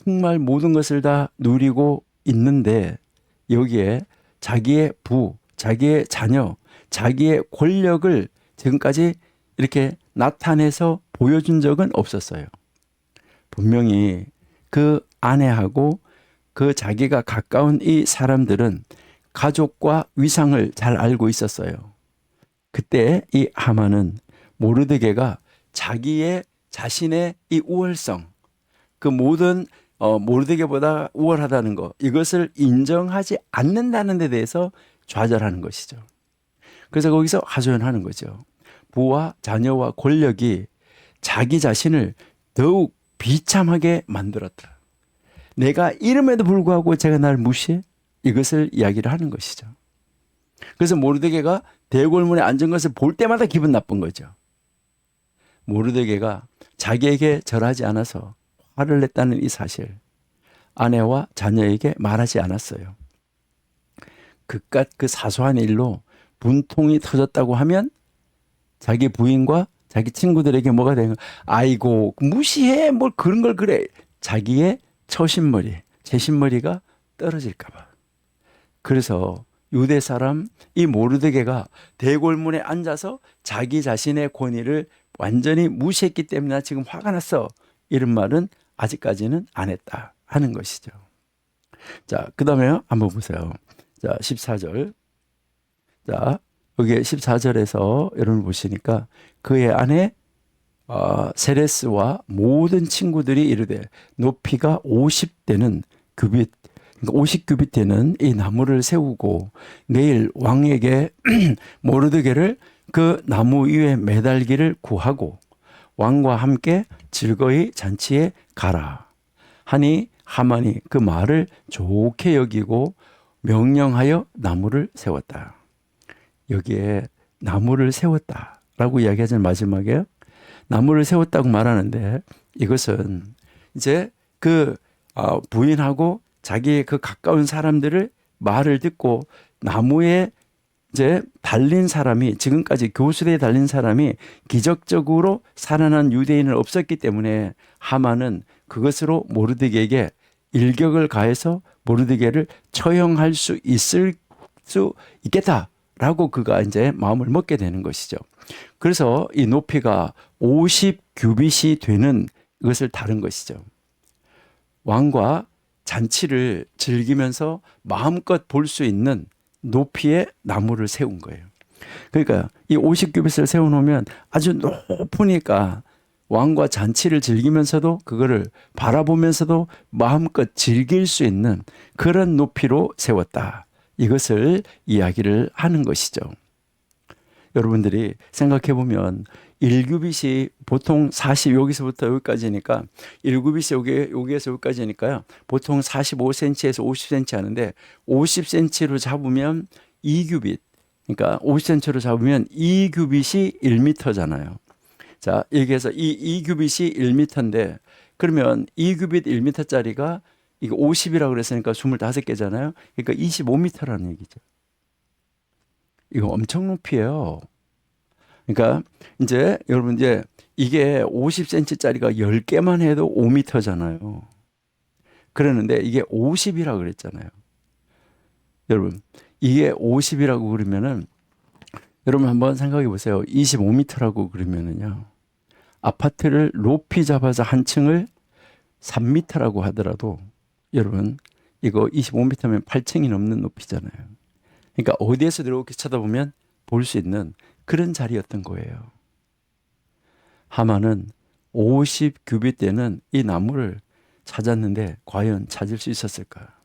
정말 모든 것을 다 누리고 있는데 여기에 자기의 부, 자기의 자녀, 자기의 권력을 지금까지 이렇게 나타내서 보여준 적은 없었어요. 분명히 그 아내하고 그 자기가 가까운 이 사람들은 가족과 위상을 잘 알고 있었어요. 그때 이 하만은 모르드게가 자신의 이 우월성, 그 모든 모르드게보다 우월하다는 것, 이것을 인정하지 않는다는 데 대해서 좌절하는 것이죠. 그래서 거기서 하소연하는 거죠. 부와 자녀와 권력이 자기 자신을 더욱 비참하게 만들었다. 내가 이름에도 불구하고 제가 날 무시해? 이것을 이야기를 하는 것이죠. 그래서 모르드게가 대궐문에 앉은 것을 볼 때마다 기분 나쁜 거죠. 모르드게가 자기에게 절하지 않아서 화를 냈다는 이 사실, 아내와 자녀에게 말하지 않았어요. 그깟 그 사소한 일로 분통이 터졌다고 하면 자기 부인과 자기 친구들에게 뭐가 되는 거야? 아이고 무시해 뭘 그런 걸 그래. 자기의 처신머리, 제신머리가 떨어질까 봐. 그래서 유대 사람 이 모르드게가 대궐문에 앉아서 자기 자신의 권위를 완전히 무시했기 때문에 나 지금 화가 났어. 이런 말은 아직까지는 안 했다 하는 것이죠. 자, 그 다음에 한번 보세요. 자, 14절. 자, 여기 14절에서 여러분 보시니까 그의 아내 세레스와 모든 친구들이 이르되 높이가 50대는 규빗, 그러니까 50규빗 되는 이 나무를 세우고 내일 왕에게 모르드게를 그 나무 위에 매달기를 구하고 왕과 함께 즐거이 잔치에 가라 하니 하만이 그 말을 좋게 여기고 명령하여 나무를 세웠다. 여기에 나무를 세웠다라고 이야기하자면 마지막에 나무를 세웠다고 말하는데 이것은 이제 그 부인하고 자기의 그 가까운 사람들을 말을 듣고 나무에 이제 달린 사람이 지금까지 교수대에 달린 사람이 기적적으로 살아난 유대인은 없었기 때문에 하만은 그것으로 모르드게에게 일격을 가해서 모르드게를 처형할 수 있겠다라고 그가 이제 마음을 먹게 되는 것이죠. 그래서 이 높이가 50규빗이 되는 것을 다룬 것이죠. 왕과 잔치를 즐기면서 마음껏 볼 수 있는 높이의 나무를 세운 거예요. 그러니까 이 50규빗을 세워놓으면 아주 높으니까 왕과 잔치를 즐기면서도 그거를 바라보면서도 마음껏 즐길 수 있는 그런 높이로 세웠다. 이것을 이야기를 하는 것이죠. 여러분들이 생각해 보면 1규빗이 보통 40 여기서부터 여기까지니까 1규빗이 여기에서 여기까지니까요. 보통 45cm에서 50cm 하는데 50cm로 잡으면 2규빗. 그러니까 50cm로 잡으면 2규빗이 1m잖아요. 자, 여기에서 이 2규빗이 1m인데 그러면 2규빗 1m짜리가 이거 50이라고 그랬으니까 25개잖아요. 그러니까 25m라는 얘기죠. 이거 엄청 높이에요. 그러니까 이제 여러분 이제 이게 50cm짜리가 10개만 해도 5m잖아요. 그러는데 이게 50이라고 그랬잖아요. 여러분 이게 50이라고 그러면은 여러분 한번 생각해 보세요. 25m라고 그러면은요. 아파트를 높이 잡아서 한 층을 3m라고 하더라도 여러분 이거 25m면 8층이 넘는 높이잖아요. 그러니까 어디에서 이렇게 쳐다보면 볼 수 있는 그런 자리였던 거예요. 하만은 50규빗 되는 이 나무를 찾았는데 과연 찾을 수 있었을까?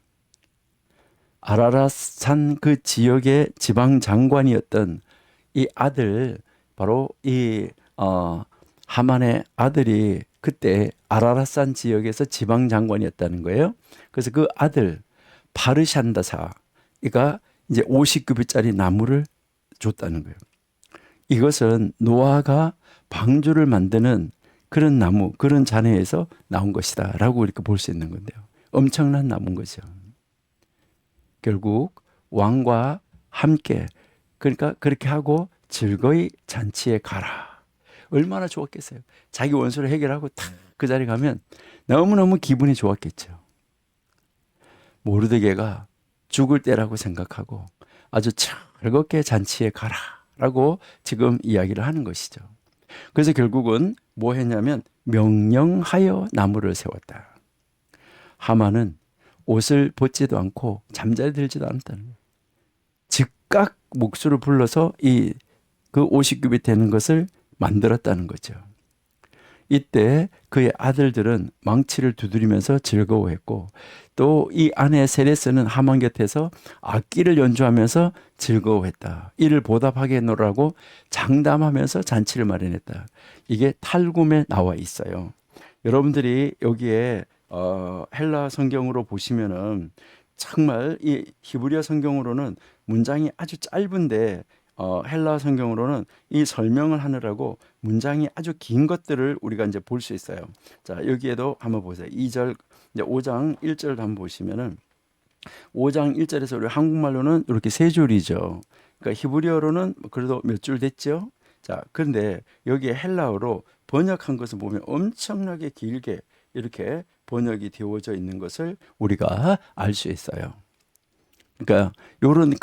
아라랏산 그 지역의 지방 장관이었던 이 아들, 바로 이 하만의 아들이 그때 아라랏산 지역에서 지방 장관이었다는 거예요. 그래서 그 아들 파르샨다사가 이제 50규빗짜리 나무를 줬다는 거예요. 이것은 노아가 방주를 만드는 그런 나무, 그런 잔해에서 나온 것이다 라고 이렇게 볼 수 있는 건데요. 엄청난 나무인 거죠. 결국 왕과 함께, 그러니까 그렇게 하고 즐거이 잔치에 가라. 얼마나 좋았겠어요. 자기 원수를 해결하고 탁 그 자리에 가면 너무너무 기분이 좋았겠죠. 모르드게가 죽을 때라고 생각하고 아주 즐겁게 잔치에 가라 라고 지금 이야기를 하는 것이죠. 그래서 결국은 뭐 했냐면 명령하여 나무를 세웠다. 하만은 옷을 벗지도 않고 잠자리 들지도 않았다는 거예요. 즉각 목수를 불러서 그 50규빗 되는 것을 만들었다는 거죠. 이때 그의 아들들은 망치를 두드리면서 즐거워했고 또 이 아내 세레스는 하만 곁에서 악기를 연주하면서 즐거워했다. 이를 보답하겠노라고 장담하면서 잔치를 마련했다. 이게 탈굼에 나와 있어요. 여러분들이 여기에 헬라 성경으로 보시면은 정말 이 히브리어 성경으로는 문장이 아주 짧은데 헬라 성경으로는 이 설명을 하느라고 문장이 아주 긴 것들을 우리가 이제 볼 수 있어요. 자, 여기에도 한번 보세요. 2절 이제 5장 1절 한번 보시면은 5장 1절에서 우리 한국말로는 이렇게 세 줄이죠. 그러니까 히브리어로는 그래도 몇 줄 됐죠. 자, 그런데 여기에 헬라어로 번역한 것을 보면 엄청나게 길게 이렇게 번역이 되어져 있는 것을 우리가 알 수 있어요. 그러니까 요런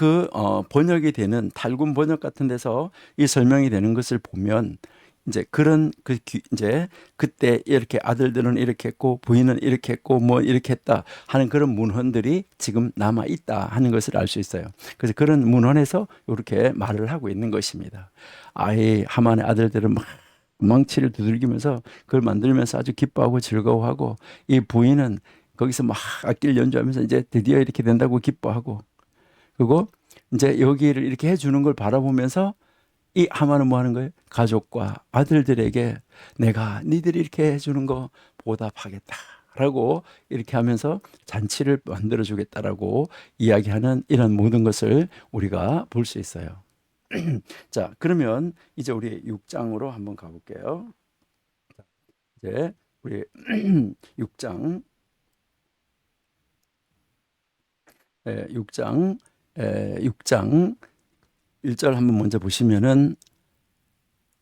번역이 되는 탈군 번역 같은 데서 이 설명이 되는 것을 보면 이제 그런 이제 그때 이렇게 아들들은 이렇게 했고 부인은 이렇게 했고 뭐 이렇게 했다 하는 그런 문헌들이 지금 남아 있다 하는 것을 알 수 있어요. 그래서 그런 문헌에서 이렇게 말을 하고 있는 것입니다. 아예 하만의 아들들은 막 망치를 두들기면서 그걸 만들면서 아주 기뻐하고 즐거워하고 이 부인은 거기서 막 악기를 연주하면서 이제 드디어 이렇게 된다고 기뻐하고 그리고 이제 여기를 이렇게 해주는 걸 바라보면서 이 하만은 뭐 하는 거예요? 가족과 아들들에게 내가 니들이 이렇게 해주는 거 보답하겠다 라고 이렇게 하면서 잔치를 만들어 주겠다라고 이야기하는 이런 모든 것을 우리가 볼 수 있어요. 자, 그러면 이제 우리 6장으로 한번 가볼게요. 이제 우리 6장 6장 6장 1절 한번 먼저 보시면은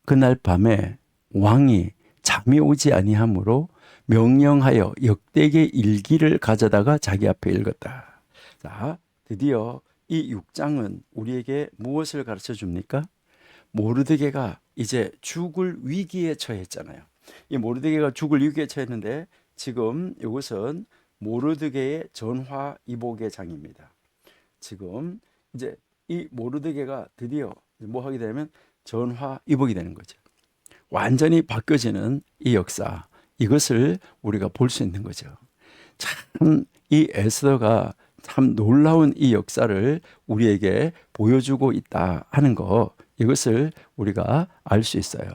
그날 밤에 왕이 잠이 오지 아니하므로 명령하여 역대기 일기를 가져다가 자기 앞에 읽었다. 자, 드디어 이 6장은 우리에게 무엇을 가르쳐 줍니까? 모르드게가 이제 죽을 위기에 처했잖아요. 이 모르드게가 죽을 위기에 처했는데 지금 이것은 모르드게의 전화위복의 장입니다. 지금 이제 이 모르드게가 드디어 뭐 하게 되면 전화위복이 되는 거죠. 완전히 바뀌어지는 이 역사, 이것을 우리가 볼 수 있는 거죠. 참 이 에스더가 참 놀라운 이 역사를 우리에게 보여주고 있다 하는 거, 이것을 우리가 알 수 있어요.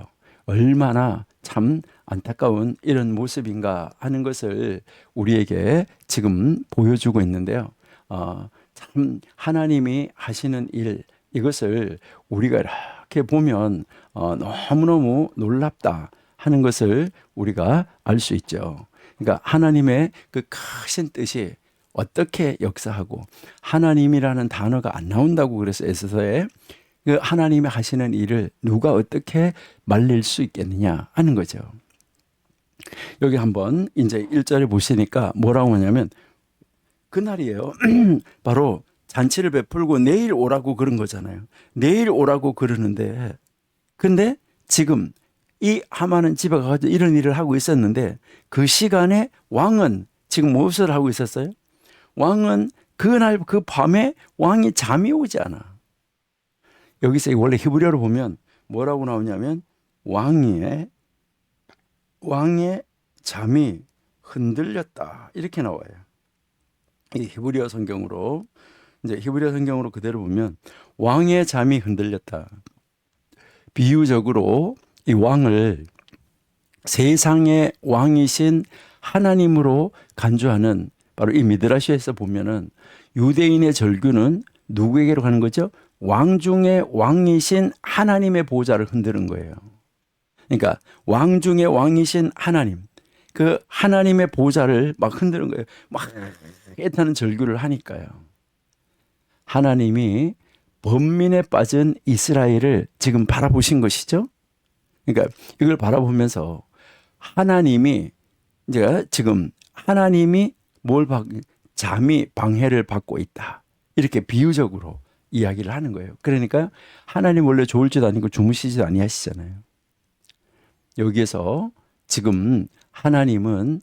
얼마나 참 안타까운 이런 모습인가 하는 것을 우리에게 지금 보여주고 있는데요. 참 하나님이 하시는 일, 이것을 우리가 이렇게 보면 너무너무 놀랍다 하는 것을 우리가 알 수 있죠. 그러니까 하나님의 그 크신 뜻이 어떻게 역사하고 하나님이라는 단어가 안 나온다고 그래서 에스더에 그 하나님이 하시는 일을 누가 어떻게 말릴 수 있겠느냐 하는 거죠. 여기 한번 이제 1절에 보시니까 뭐라고 하냐면 그날이에요. 바로 잔치를 베풀고 내일 오라고 그런 거잖아요. 내일 오라고 그러는데 근데 지금 이 하만은 집에 가서 이런 일을 하고 있었는데 그 시간에 왕은 지금 무엇을 하고 있었어요? 왕은 그날 그 밤에 왕이 잠이 오지 않아. 여기서 원래 히브리어로 보면 뭐라고 나오냐면 왕의 잠이 흔들렸다 이렇게 나와요. 이 히브리어 성경으로 이제 히브리어 성경으로 그대로 보면 왕의 잠이 흔들렸다. 비유적으로 이 왕을 세상의 왕이신 하나님으로 간주하는 바로 이 미드라시에서 보면은 유대인의 절규는 누구에게로 가는 거죠? 왕 중의 왕이신 하나님의 보좌를 흔드는 거예요. 그러니까 왕 중의 왕이신 하나님, 그 하나님의 보좌를 막 흔드는 거예요. 막 애타는 절규를 하니까요. 하나님이 번민에 빠진 이스라엘을 지금 바라보신 것이죠. 그러니까 이걸 바라보면서 하나님이 이제 지금 하나님이 잠이 방해를 받고 있다. 이렇게 비유적으로 이야기를 하는 거예요. 그러니까 하나님 원래 좋을지도 아니고 주무시지도 아니하시잖아요. 여기에서 지금 하나님은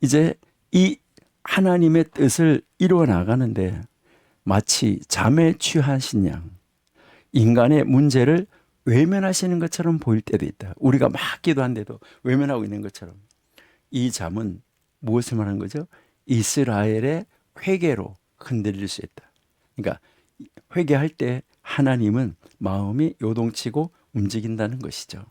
이제 이 하나님의 뜻을 이루어 나가는데 마치 잠에 취하신 양 인간의 문제를 외면하시는 것처럼 보일 때도 있다. 우리가 막 기도한데도 외면하고 있는 것처럼. 이 잠은 무엇을 말하는 거죠? 이스라엘의 회개로 흔들릴 수 있다. 그러니까 회개할 때 하나님은 마음이 요동치고 움직인다는 것이죠.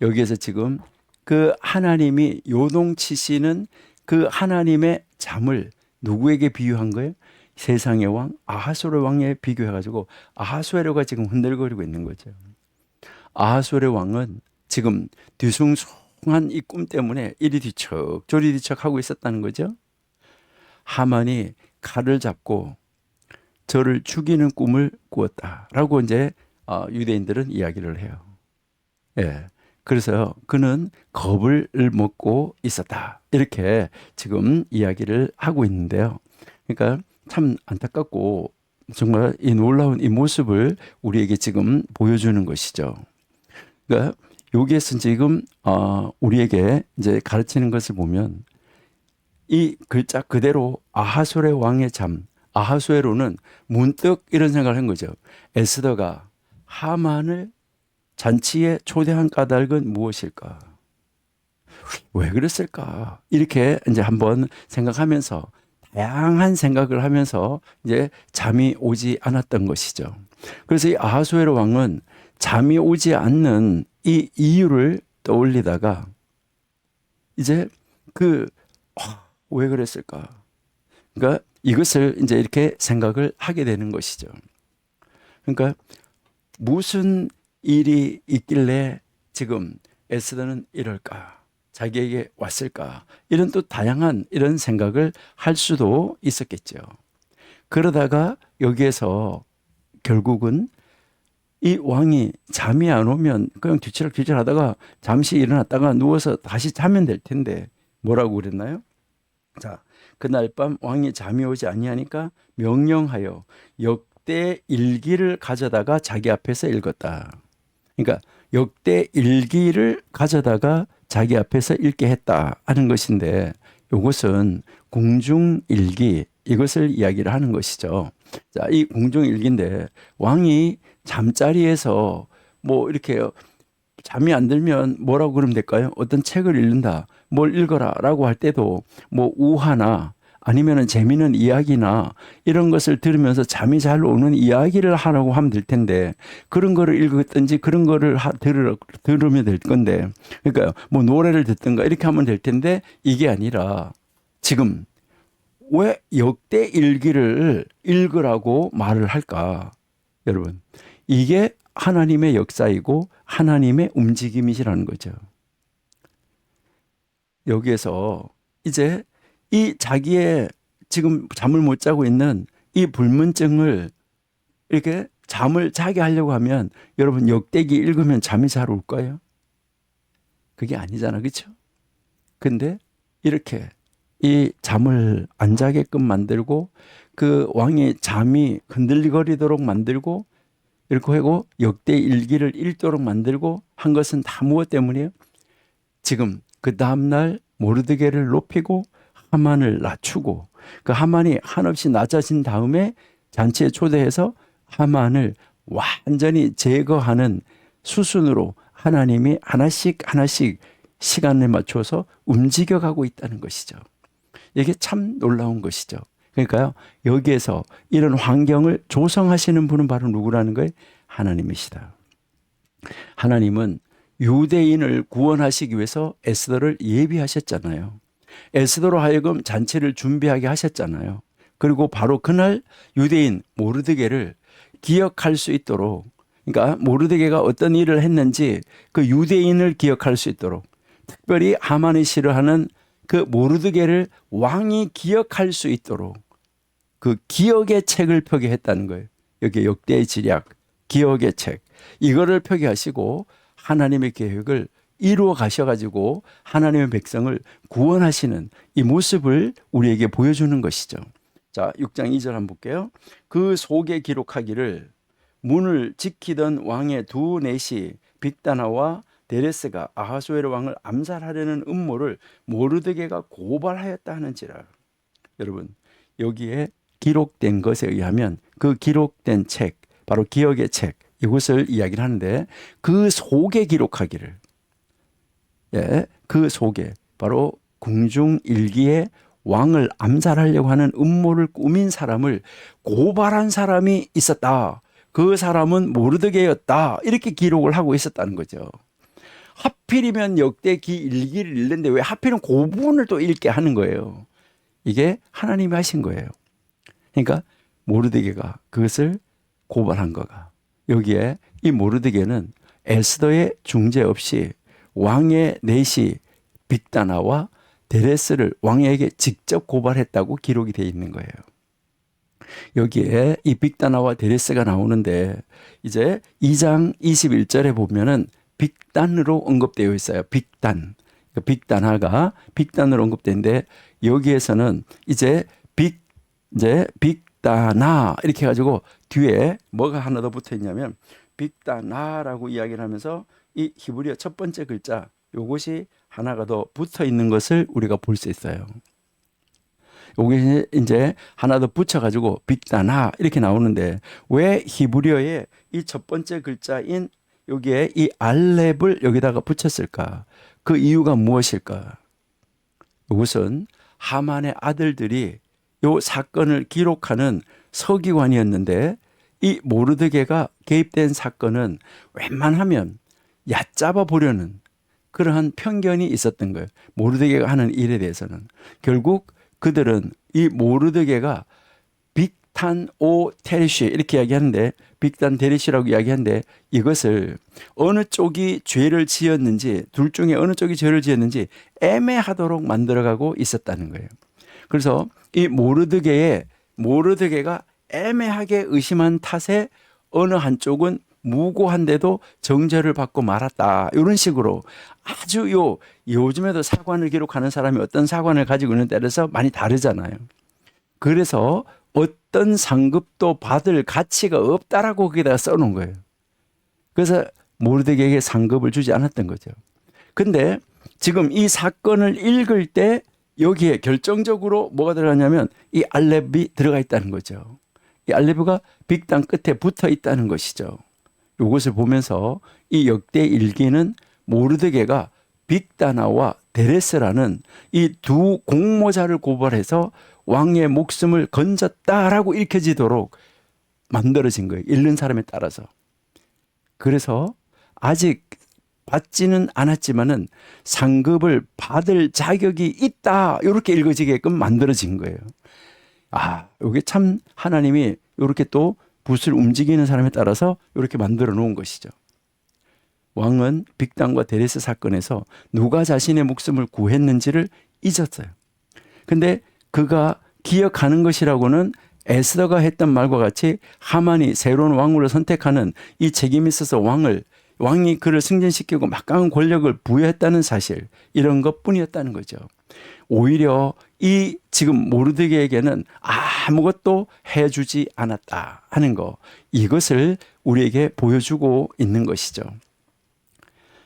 여기에서 지금 그 하나님이 요동치시는 그 하나님의 잠을 누구에게 비유한 거예요? 세상의 왕 아하수에로 왕에 비교해가지고 아하수에로가 지금 흔들거리고 있는 거죠. 아하수에로 왕은 지금 뒤숭숭한 이 꿈 때문에 이리 뒤척 저리 뒤척 하고 있었다는 거죠. 하만이 칼을 잡고 저를 죽이는 꿈을 꾸었다라고 이제 유대인들은 이야기를 해요. 예. 그래서 그는 겁을 먹고 있었다. 이렇게 지금 이야기를 하고 있는데요. 그러니까 참 안타깝고 정말 이 놀라운 이 모습을 우리에게 지금 보여주는 것이죠. 그러니까 여기에서 지금 우리에게 이제 가르치는 것을 보면 이 글자 그대로 아하수에로 왕의 잠, 아하수에로는 문득 이런 생각을 한 거죠. 에스더가 하만을 잔치에 초대한 까닭은 무엇일까? 왜 그랬을까? 이렇게 이제 한번 생각하면서 다양한 생각을 하면서 이제 잠이 오지 않았던 것이죠. 그래서 이 아하수에로 왕은 잠이 오지 않는 이 이유를 떠올리다가 이제 왜 그랬을까? 그러니까 이것을 이제 이렇게 생각을 하게 되는 것이죠. 그러니까 무슨 일이 있길래 지금 에스더는 이럴까? 자기에게 왔을까? 이런 또 다양한 이런 생각을 할 수도 있었겠죠. 그러다가 여기에서 결국은 이 왕이 잠이 안 오면 그냥 뒤치락뒤치락 하다가 잠시 일어났다가 누워서 다시 자면 될 텐데 뭐라고 그랬나요? 자, 그날 밤 왕이 잠이 오지 아니하니까 명령하여 역대 일기를 가져다가 자기 앞에서 읽었다. 그러니까 역대 일기를 가져다가 자기 앞에서 읽게 했다 하는 것인데 이것은 궁중일기 이것을 이야기를 하는 것이죠. 자, 이 궁중일기인데 왕이 잠자리에서 뭐 이렇게 잠이 안 들면 뭐라고 그러면 될까요? 어떤 책을 읽는다, 뭘 읽어라 라고 할 때도 뭐 우화나 아니면은 재미있는 이야기나 이런 것을 들으면서 잠이 잘 오는 이야기를 하라고 하면 될 텐데 그런 거를 읽었든지 그런 거를 들으면 될 건데 그러니까 뭐 노래를 듣든가 이렇게 하면 될 텐데 이게 아니라 지금 왜 역대 일기를 읽으라고 말을 할까? 여러분, 이게 하나님의 역사이고 하나님의 움직임이시라는 거죠. 여기에서 이제 이 자기의 지금 잠을 못 자고 있는 이 불면증을 이렇게 잠을 자게 하려고 하면 여러분 역대기 읽으면 잠이 잘 올까요? 그게 아니잖아, 그렇죠? 근데 이렇게 이 잠을 안 자게끔 만들고 그 왕의 잠이 흔들리거리도록 만들고 이렇게 하고 역대 일기를 읽도록 만들고 한 것은 다 무엇 때문이에요? 지금 그 다음날 모르드게를 높이고 하만을 낮추고 그 하만이 한없이 낮아진 다음에 잔치에 초대해서 하만을 완전히 제거하는 수순으로 하나님이 하나씩 하나씩 시간에 맞춰서 움직여가고 있다는 것이죠. 이게 참 놀라운 것이죠. 그러니까요, 여기에서 이런 환경을 조성하시는 분은 바로 누구라는 거예요? 하나님이시다. 하나님은 유대인을 구원하시기 위해서 에스더를 예비하셨잖아요. 에스더로 하여금 잔치를 준비하게 하셨잖아요. 그리고 바로 그날 유대인 모르드게를 기억할 수 있도록, 그러니까 모르드게가 어떤 일을 했는지 그 유대인을 기억할 수 있도록, 특별히 하만이 싫어하는 그 모르드게를 왕이 기억할 수 있도록 그 기억의 책을 표기했다는 거예요. 여기 역대의 지략, 기억의 책, 이거를 표기하시고 하나님의 계획을 이루어 가셔가지고 하나님의 백성을 구원하시는 이 모습을 우리에게 보여주는 것이죠. 자, 6장 2절 한번 볼게요. 그 속에 기록하기를 문을 지키던 왕의 두 넷이 빅다나와 데레스가 아하수에로 왕을 암살하려는 음모를 모르드게가 고발하였다 하는지라. 여러분, 여기에 기록된 것에 의하면 그 기록된 책, 바로 기억의 책, 이것을 이야기를 하는데 그 속에 기록하기를, 예, 그 속에 바로 궁중일기에 왕을 암살하려고 하는 음모를 꾸민 사람을 고발한 사람이 있었다. 그 사람은 모르드게였다. 이렇게 기록을 하고 있었다는 거죠. 하필이면 역대기 일기를 읽는데 왜 하필은 그 부분을 또 읽게 하는 거예요. 이게 하나님이 하신 거예요. 그러니까 모르드게가 그것을 고발한 거가, 여기에 이 모르드게는 에스더의 중재 없이 왕의 내시 빅다나와 데레스를 왕에게 직접 고발했다고 기록이 되어 있는 거예요. 여기에 이 빅다나와 데레스가 나오는데 이제 2장 21절에 보면은 빅단으로 언급되어 있어요. 빅단. 빅다나가 빅단으로 언급되는데 여기에서는 이제 빅다나 이렇게 해가지고 뒤에 뭐가 하나 더 붙어 있냐면 빅다나라고 이야기를 하면서 이 히브리어 첫 번째 글자 요것이 하나가 더 붙어 있는 것을 우리가 볼 수 있어요. 요게 이제 하나 더 붙여가지고 빅다나 이렇게 나오는데 왜 히브리어의 이 첫 번째 글자인 여기에 이 알렙을 여기다가 붙였을까? 그 이유가 무엇일까? 이것은 하만의 아들들이 요 사건을 기록하는 서기관이었는데 이 모르드게가 개입된 사건은 웬만하면 얕잡아 보려는 그러한 편견이 있었던 거예요. 모르드게가 하는 일에 대해서는. 결국 그들은 이 모르드게가 빅탄 오 테레시 이렇게 이야기하는데 빅단 데레시라고 이야기하는데 이것을 어느 쪽이 죄를 지었는지 둘 중에 어느 쪽이 죄를 지었는지 애매하도록 만들어가고 있었다는 거예요. 그래서 이 모르드게가 애매하게 의심한 탓에 어느 한쪽은 무고한데도 정죄를 받고 말았다. 이런 식으로 아주 요즘에도 사관을 기록하는 사람이 어떤 사관을 가지고 있는 데 따라서 많이 다르잖아요. 그래서 어떤 상급도 받을 가치가 없다라고 거기다가 써놓은 거예요. 그래서 모르드게에게 상급을 주지 않았던 거죠. 근데 지금 이 사건을 읽을 때 여기에 결정적으로 뭐가 들어가냐면 이 알렙이 들어가 있다는 거죠. 이 알렙가 빅단 끝에 붙어 있다는 것이죠. 이것을 보면서 이 역대 일기는 모르드게가 빅다나와 데레스라는 이 두 공모자를 고발해서 왕의 목숨을 건졌다라고 읽혀지도록 만들어진 거예요. 읽는 사람에 따라서. 그래서 아직 받지는 않았지만은 상급을 받을 자격이 있다. 이렇게 읽어지게끔 만들어진 거예요. 이게 참 하나님이 이렇게 또 붓을 움직이는 사람에 따라서 이렇게 만들어 놓은 것이죠. 왕은 빅단과 데레스 사건에서 누가 자신의 목숨을 구했는지를 잊었어요. 근데 그가 기억하는 것이라고는 에스더가 했던 말과 같이 하만이 새로운 왕으로 선택하는 이 책임이 있어서 왕이 그를 승진시키고 막강한 권력을 부여했다는 사실, 이런 것뿐이었다는 거죠. 오히려 이 지금 모르드게에게는 아무것도 해주지 않았다 하는 거, 이것을 우리에게 보여주고 있는 것이죠.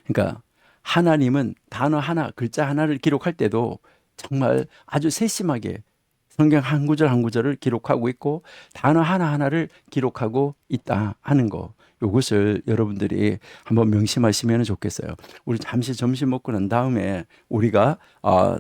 그러니까 하나님은 단어 하나, 글자 하나를 기록할 때도 정말 아주 세심하게 성경 한 구절 한 구절을 기록하고 있고 단어 하나하나를 기록하고 있다 하는 거, 이것을 여러분들이 한번 명심하시면 좋겠어요. 우리 잠시 점심 먹고 난 다음에 우리가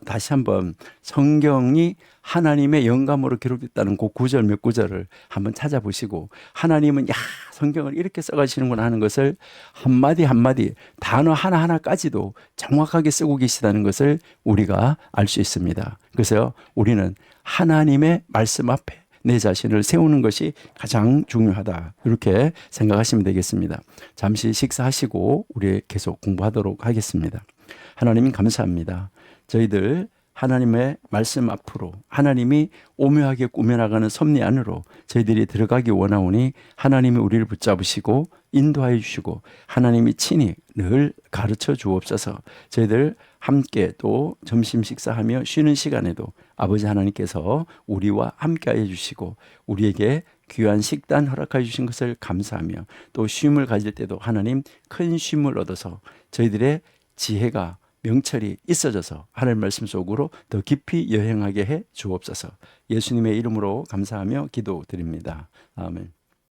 다시 한번 성경이 하나님의 영감으로 기록됐다는 그 구절 몇 구절을 한번 찾아보시고, 하나님은 성경을 이렇게 써가시는구나 하는 것을 한마디 한마디 단어 하나하나까지도 정확하게 쓰고 계시다는 것을 우리가 알 수 있습니다. 그래서 우리는 하나님의 말씀 앞에 내 자신을 세우는 것이 가장 중요하다, 이렇게 생각하시면 되겠습니다. 잠시 식사하시고 우리 계속 공부하도록 하겠습니다. 하나님 감사합니다. 저희들 하나님의 말씀 앞으로, 하나님이 오묘하게 꾸며나가는 섭리 안으로 저희들이 들어가기 원하오니 하나님이 우리를 붙잡으시고 인도하여 주시고 하나님이 친히 늘 가르쳐 주옵소서. 저희들 함께 또 점심 식사하며 쉬는 시간에도 아버지 하나님께서 우리와 함께하여 주시고 우리에게 귀한 식단 허락하여 주신 것을 감사하며, 또 쉼을 가질 때도 하나님 큰 쉼을 얻어서 저희들의 지혜가 명철이 있어져서 하나님 말씀 속으로 더 깊이 여행하게 해 주옵소서. 예수님의 이름으로 감사하며 기도드립니다. 아멘.